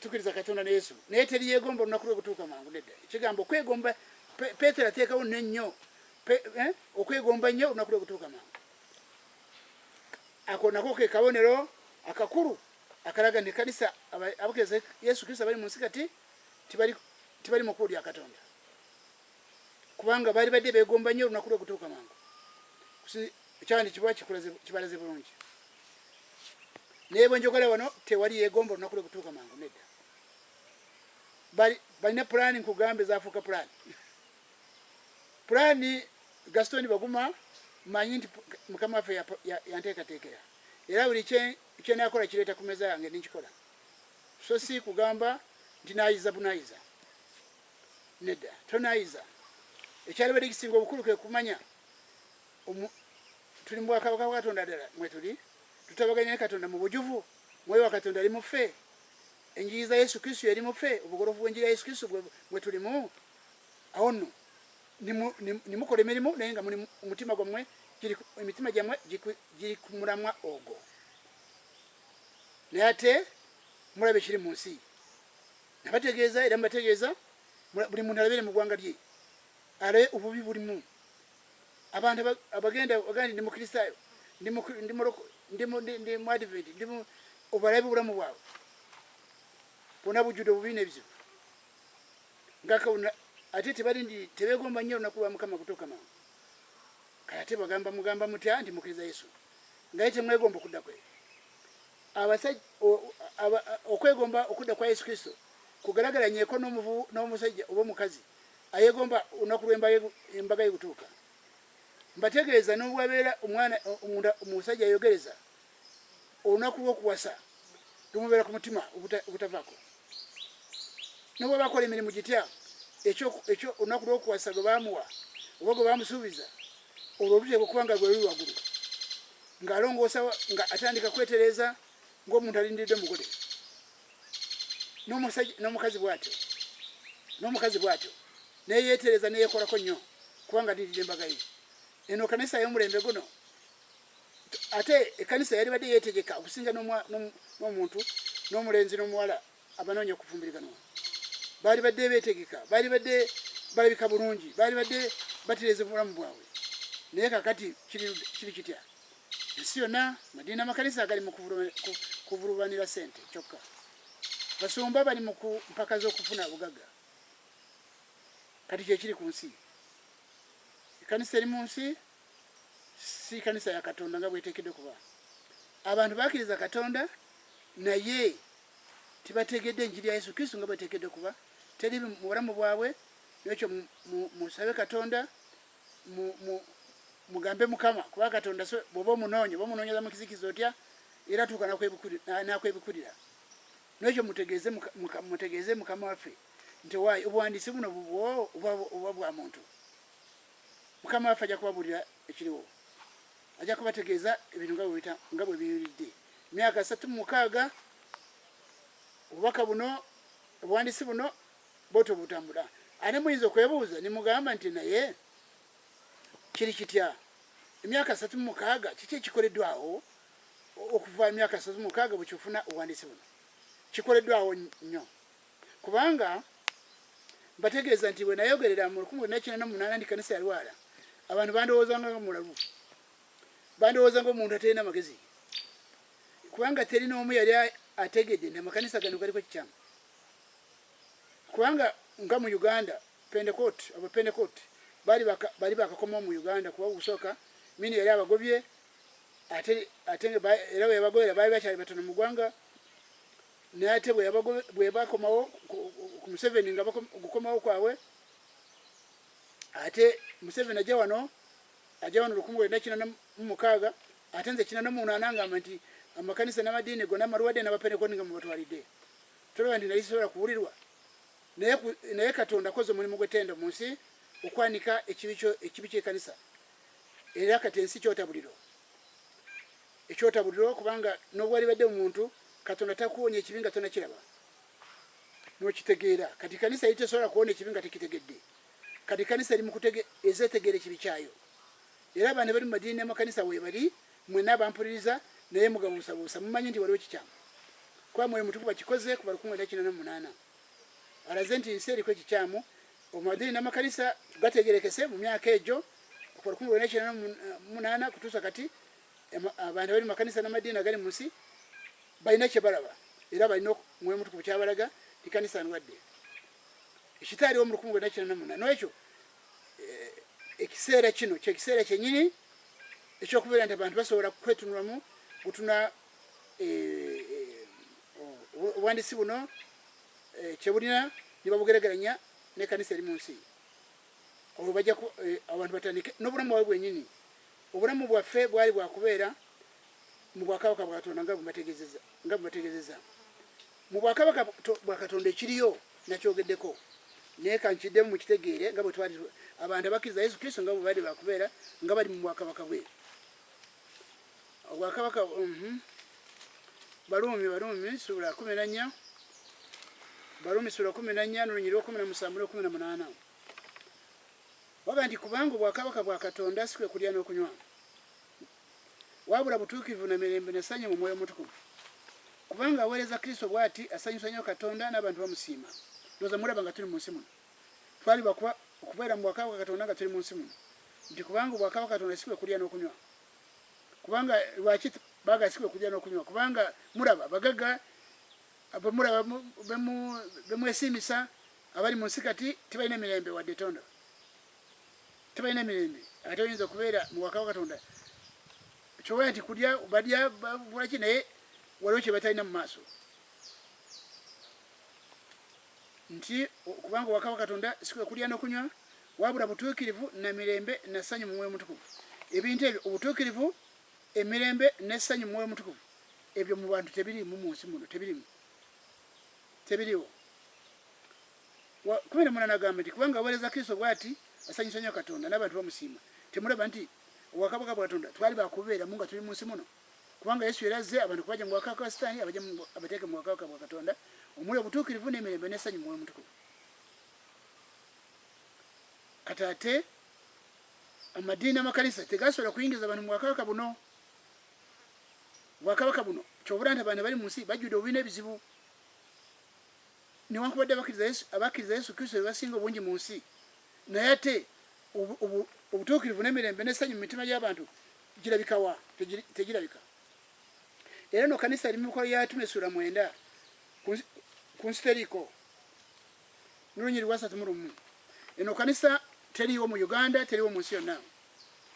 A: tukiriza Katonda ne Yesu, naye teri yeegomba olunaku lwe kutuuka mangu. Nedda ekigambo kwegomba, Peetero ateekawo nnyo okwegomba nnyo olunaku lwe kutuuka mangu. Ako nako ke kabonero akakulu akalaga nti kanisa abakkiriza Yesu Kristo abali mu nsi kati tibali mu kkubo lya Katonda, kubanga baali badde beegomba nnyo olunaku lwe kutuuka mangu. Ekyawandikibwa kibalaze bulungi. Naye bwe njogera wano tewali yeegomba olunaku lwe kutuuka mangu. Nedda balina pulaani, nkugambe zaafuuka pulaani. Pulaani Gaston Baguma manyi nti Mukama waffe yanteekateekera, era buli kyenaakola kireeta ku mmeeza yange ninkikola. So si kugamba nti naayiza bunaayiza. Nedda tonaayiza. Ekyalibadde kisinga obukulu kwe kumanya tuli mu bwakabaka bwa Katonda ddala mwe tuli, tutabaganya ne Katonda mu bujuvu. Mwoyo wa Katonda ali mu ffe, enjigiriza Yesu Kristo eri mu ffe, obugolofu bw'enjiri ya Yesu Kristo bwe tulimu. Awo nno nimukola emirimu naye nga muli omutima gwammwe, emitima gyammwe giri ku mulamwa ogwo. Naye ate mulaba ekiri mu nsi. Nabategeeza era mbategeeza buli muntu alabire mu ggwanga lye, alabe obubi bulimu. Abantu abagenda bagandi ndi mukristaayo, ndi mu Advent, obalabe obulamu bwabwe bwonna bujjudde obubi n'ebizibu. Ate tebeegomba nnyo olunaku lwa Mukama kutuuka mangu. Kale ate mugamba mutya nti mukkiriza Yesu ngaye temwegomba okudda kwe. Okwegomba okudda kwa Yesu Kristo kugalagalanyeeko n'omusajja oba omukazi ayegomba olunaku lw'embaga y'ekutuuka mbategeeza n'obwabeera omwana omusajja ayogereza olunaku lw'okuwasa lumubeera ku mutima obutavaako n'obwaba akola emirimu gitya ekyo olunaku lw'okuwasa gwe baamuwa oba gwe baamusuubiza olwo luteekwa okuba nga lwe luli waggulu ng'alongoosa nga atandika kwetereeza ng'omuntu alindiridde omugole n'omukazi bw'atyo neyeetereza neyeekolako nnyo kubanga alindiridde embaga ye eno kanisa y'omulembe guno ate ekanisa yali badde yeetegeka okusinga n'omuntu n'omulenzi n'omuwala abanoonya okufumbiriganwa baali badde beetegeka baali badde balabika bulungi baali badde batereeza obulamu bwabwe naye kakati kiri kitya ensi yonna madiini amakanisa agali mu kuvulubanira sente kyokka basumba bali mu mpaka z'okufuna bugagga kati kyekiri ku nsi ekanisa eri mu nsi si kanisa ya katonda nga bweteekeddwe kuba abantu bakkiriza katonda naye tibategedde enjiri ya yesu kristo nga bweteekeddwe kuba teri mu bulamu bwabwe nekyo musabe katonda mugambe mukama kuba katonda bwoba omunoonyeza mu kizikiza otya era tuuka nakwebikulira nekyo mutegeeze mukama waffe nti waayi obuwandiisi buno bubwo oba bwa muntu mukama waffe ajja kubabuulira ekiriwo ajja kubategeeza ebintu nga bwe biwuridde myaka 36 obubaka buno obuwandiisi buno bwotyo butambula ate muyinza okwebuuza nimugamba nti naye kiri kitya emyaka 36 kiki ekikoleddwawo okuva emyaka 36 bwekifuna obuwandiisi buno kikoleddwawo nnyo kubanga mbategeeza nti bwe nayogerera mu 1998 ndi kanisa yalwala abantu bandowoozanga nga mulalu bandowooza ng'omuntu atalina magezi kubanga teri n'omu yali ategedde nti amakanisa gano galiko kikyamu kubanga nga mu uganda abapentecote bali bakakomawo mu uganda kuba gusooka mini yali abagobye ate era bwe yabagobera baali bakyali batono mu ggwanga naye ate bwe bakomawo ku Museveni nga gukomawo kwabwe ate Museveni ajja wano 1996 ate nze 98 ngamba nti amakanisa n'amadiini gonna amalwadde n'abapentecote nga mubatwalidde tolaba nti nali sisobola kuwulirwa naye katonda akoze omulimu gw'ettendo mu nsi okwanika ekibi ky'ekanisa era kati ensi ekyotabuliro kubanga n'obwali badde omuntu katonda takuwonya ekibi nga tonna kiraba n'okitegeera kati kanisa yali tesobola kuwona ekibi nga tekitegedde kati kanisa eri ezeetegeera ekibi kyayo era abaana bali mu madiini n'amakanisa weebali mwenna abampuliriza naye mugabuusabuusa mumanyi nti waliwo kikyamu kuba mwoyo mutukuvu bakikoze kuba 1998 alaze nti nsi eriko ekikyamu omumadiini n'amakanisa gategerekese mu myaka egyo okuva 1998 kutuusa kati abantu bali mu makanisa n'amadiini agali mu nsi balina kye balaba era balina mwoyo mutukuvu kyabalaga ti kanisa ndwadde ekitaaliwo mu 1998 n'ekyo ekiseera kino kyekiseera kyennyini ekyokubeera nti abantu basobola kwetunulamu gutuna obuwandiisi buno kyebulina ne babugeregeranya n'ekanisa eri mu nsi olwo bajja abantu batandike n'obulamu bwabwe bwennyini obulamu bwaffe bwali bwakubeera mu bwakabaka bwa katonda nga bubategeezeza mu bwakabaka bwa katonda ekiriyo nakyogeddeko naye kankiddemu mukitegeere nga bwe twali abantu abakkiriza yesu kristo nga bwe bali bakubeera nga bali mu bwakabaka bwe obwakabaka Baluumi sura 14 Baluumi sura 14 n'olunyiri lwa 17 n'olwa 18 waga nti kubanga obwakabaka bwa katonda si kwe kulya n'okunywa wabula butuukivu na mirembe n'essanyu mu mwoyo mutukuvu kubanga aweereza kristo bw'ati asanyusa nnyo katonda n'abantu bamusiima ndowooza mulaba nga tuli mu nsi muno twali okubeera mu bwakabaka katonda nga tuli mu nsi muno nti kubanga obwakabaka katonda si kwe kulya n'okunywa kubanga lwaki baagala si kwe kulya n'okunywa kubanga mulaba bagagga mulaba bemwesiimisa abali mu nsi kati tibalina emirembe wadde tonda tibalina emirembe ate oyinza okubeera mu bwakabaka katonda kyobeera nti kulya balya bulaki naye waliwo kye batalina mu maaso nti kubanga wakaba Katonda sikwe kulya n'okunywa wabula butuukirivu na mirembe na ssanyu mu Mwoyo Mutukuvu. Ebintu ebyo obutuukirivu, emirembe n'essanyu mu Mwoyo Mutukuvu ebyo mu bantu tebiriimu mu nsi muno, tebiriwo. 18 agamba nti kubanga aweereza Kristo bw'ati asanyusa nnyo Katonda n'abantu bamusiima. Temulaba nti obwakabaka bwa Katonda twali bakubeeramu nga tuli mu nsi muno, kubanga Yesu yarazze abantu kubajja mu bwakabaka bwa Sitaani abateeke mu bwakabaka bwa Katonda omuli obutuukirivu n'emirembe n'essanyu mu Mwoyo Mutukuvu. Kati ate amadiini amakanisa tegasobola kuyingiza abantu mu bwakabaka buno. Bwakabaka buno kyobula nti abantu bali mu nsi bajjudde obubi n'ebizibu, newankubadde abakkiriza Yesu Kristo bebasinga obungi mu nsi, naye ate obutuukirivu n'emirembe n'essanyu mu mitima gy'abantu girabika wa? Tegirabika. Era no kanisa eri mu Mikono y'Abatume Essula 9 ku nsi teriiko n'olunyi lwa 31. Eno kanisa teriiwo mu Uganda, teriiwo mu nsi yonna.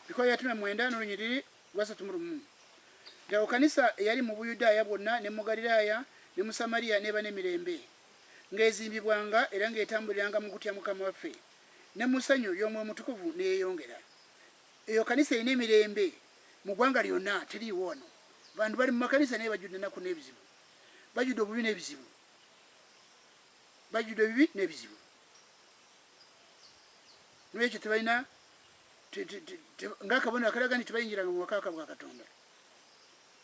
A: Mikono y'Abatume 9 n'olunyi lwa 31. Awo kanisa eyali mu Buyudaaya bwonna ne mu Galiraaya ne mu Samaliya n'eba n'emirembe ng'ezimbibwanga era ng'etambuliranga mu kutya Mukama waffe ne mu ssanyu y'Omwoyo Mutukuvu neyeeyongera. Eyo kanisa erina emirembe mu ggwanga lyonna, teriiwo wano. Abantu bali mu makanisa naye bajjudde ennaku n'ebizibu, bajjudde obubi n'ebizibu, bajjudde ebibi n'ebizibu. N'ekyo tebalina ng'akabonero akalaga nti tebayingiranga mu bwakabaka bwa Katonda.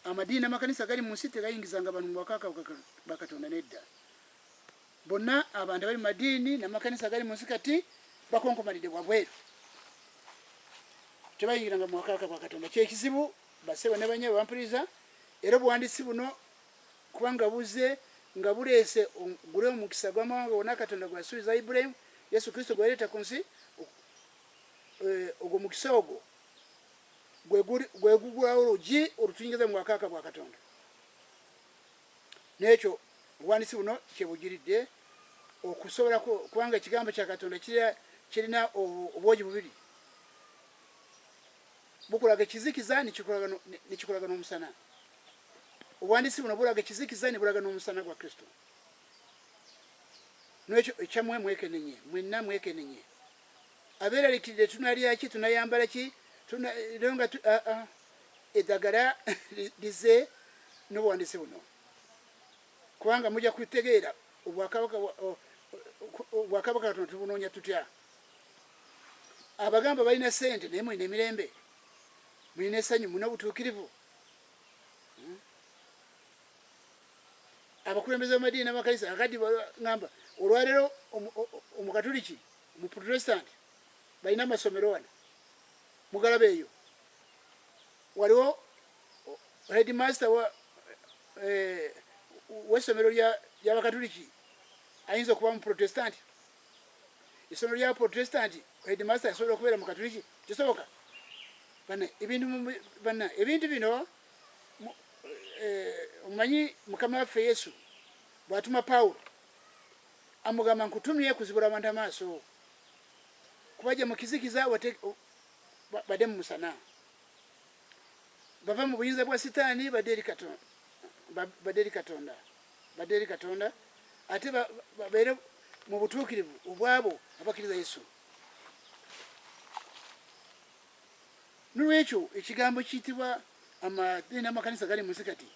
A: Amadiini amakanisa gali mu nsi tegayingizanga abantu mu bwakabaka bwa Katonda nedda. Bonna abantu abali mu madiini n'amakanisa gali mu nsi kati bakonkomalidde bwabweru, tebayingiranga mu bwakabaka bwa Katonda. Kyekizibu basebo ne banyabo bampuliriza, era obuwandiisi buno kubanga buzze nga buleese gule omukisa gw'amawanga wonna Katonda gwe yasuubiza Ibulayimu, Yesu Kristo gwe yaleeta ku nsi, ogwo mukisa ogwo gwe gugulawo olugi olutuyingiza mu bwakabaka bwa Katonda. N'ekyo obuwandiisi buno kyebugiridde okusobola kubanga ekigambo kya Katonda kirina obwogi bubiri, bukulaga ekizikiza nekikulaga n'omusana. Obuwandiisi buno bulaga ekizikiza ne bulaga n'omusana gwa Kristo. N'ekyo ekyammwe mwekenenye, mwenna mwekenenye. Abeeraliikirire tunalya ki, tunayambala ki, nga eddagala lize n'obuwandiisi buno, kubanga mujja kutegeera obwakabaka Katonda tubunoonya tutya. Abagamba balina ssente naye mulina emirembe, mulina essanyu, mulina obutuukirivu. Abakulembeze b'amadiini n'amakanisa akaddi bagamba olwaleero omukatuliki mu Protestant balina amasomero wano, mugalaba eyo waliwo headmaster w'essomero ly'abakatuliki ayinza okuba mu Protestant. Essomero lya Protestant headmaster asobola okubeera mu katuliki? Kisoboka? Ebintu bino omanyi Mukama waffe Yesu bw'atuma Pawulo amugamba nkutumye kuzibula abantu amaaso, kubajja mu kizikiza badde mu musana, bava mu buyinza bwa Sitaani badde eri Katonda, ate babeere mu butuukirivu obwabo abakkiriza Yesu. Nolwekyo ekigambo kiyitibwa amadiini n'amakanisa gali mu nsi kati,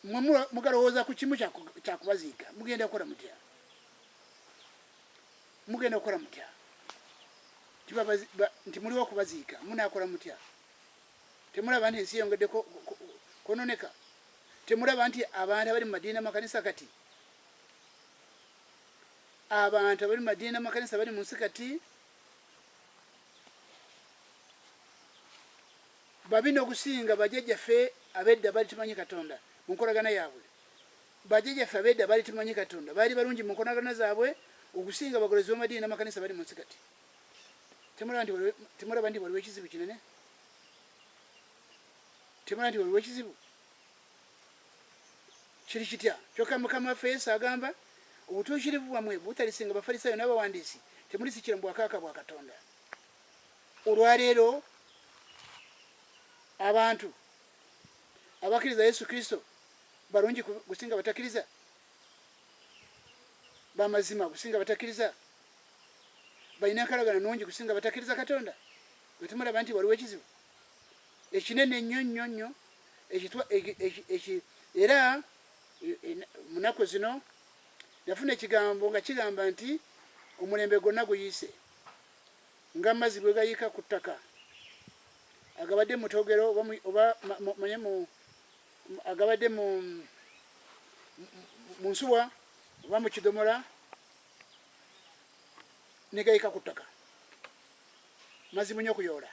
A: mmwe mugalowooza ku kimu kyakubaziika, mugenda kukola mutya? Nti muliwo okubaziika, munaakola mutya? Temulaba nti ensi yongedde kononeka? Temulaba nti abantu abali mu madiini n'amakanisa kati, abantu abali mu madiini n'amakanisa bali mu nsi kati babi n'okusinga bajjajjaffe ab'edda bali tumanyi Katonda mu nkolagana yaabwe. Bajjajjaffe ab'edda bali tumanyi Katonda, baali balungi mu nkolagana zaabwe okusinga abagolozi b'amadiini n'amakanisa bali mu nsi kati. Temulaba nti waliwo ekizibu kinene? Temulaba nti waliwo ekizibu kiri kitya? Kyokka Mukama waffe Yesu agamba obutuukirivu bwammwe butalisinga Abafalisaayo n'abawandiisi temulisikira mu bwakabaka bwa Katonda. Olwaleero abantu abakkiriza Yesu Kristo balungi kusinga batakkiriza? bamazima kusinga batakiriza balina enkalagana nungi kusinga batakiriza Katonda wetumulaba nti waliwo ekizibu ekinene ennyo nnyo nnyo era munaku zino nafuna ekigambo nga kigamba nti omulembe gwonna guyise nga amazzi bwe gayiika ku ttaka agabadde mu togero oba agabadde mu nsuwa oba mu kidomola ne gayiika ku ttaka mazibu nnyo okuyoola.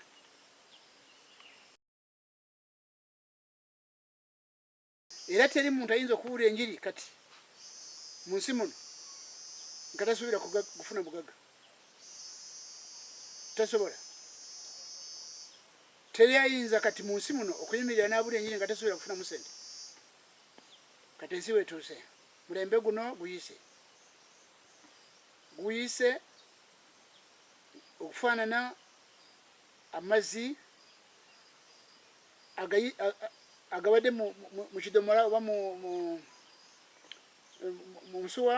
A: Era teri muntu ayinza okuwulira enjiri kati mu nsi muno nga tasuubira kufuna bugagga, tasobola. Teri ayinza kati mu nsi muno okuyimirira n'abula enjiri nga tasuubira kufunamu ssente. Kati ensi weetuuse, mulembe guno guyise okufaanana amazzi agabadde mu kidomola oba mu nsuwa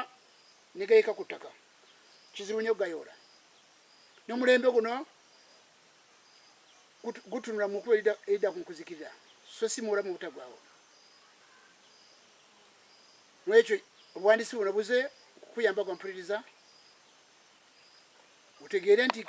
A: ne gayiika ku ttaka, kizibu nnyo gayoola. N'omulembe guno gutunula mu nkuba erida ku nkuzikirira so si muwulamu obutagwawo. N'ekyo obuwandiisi buno buze okukuyamba gwa mpuliriza otegeere nti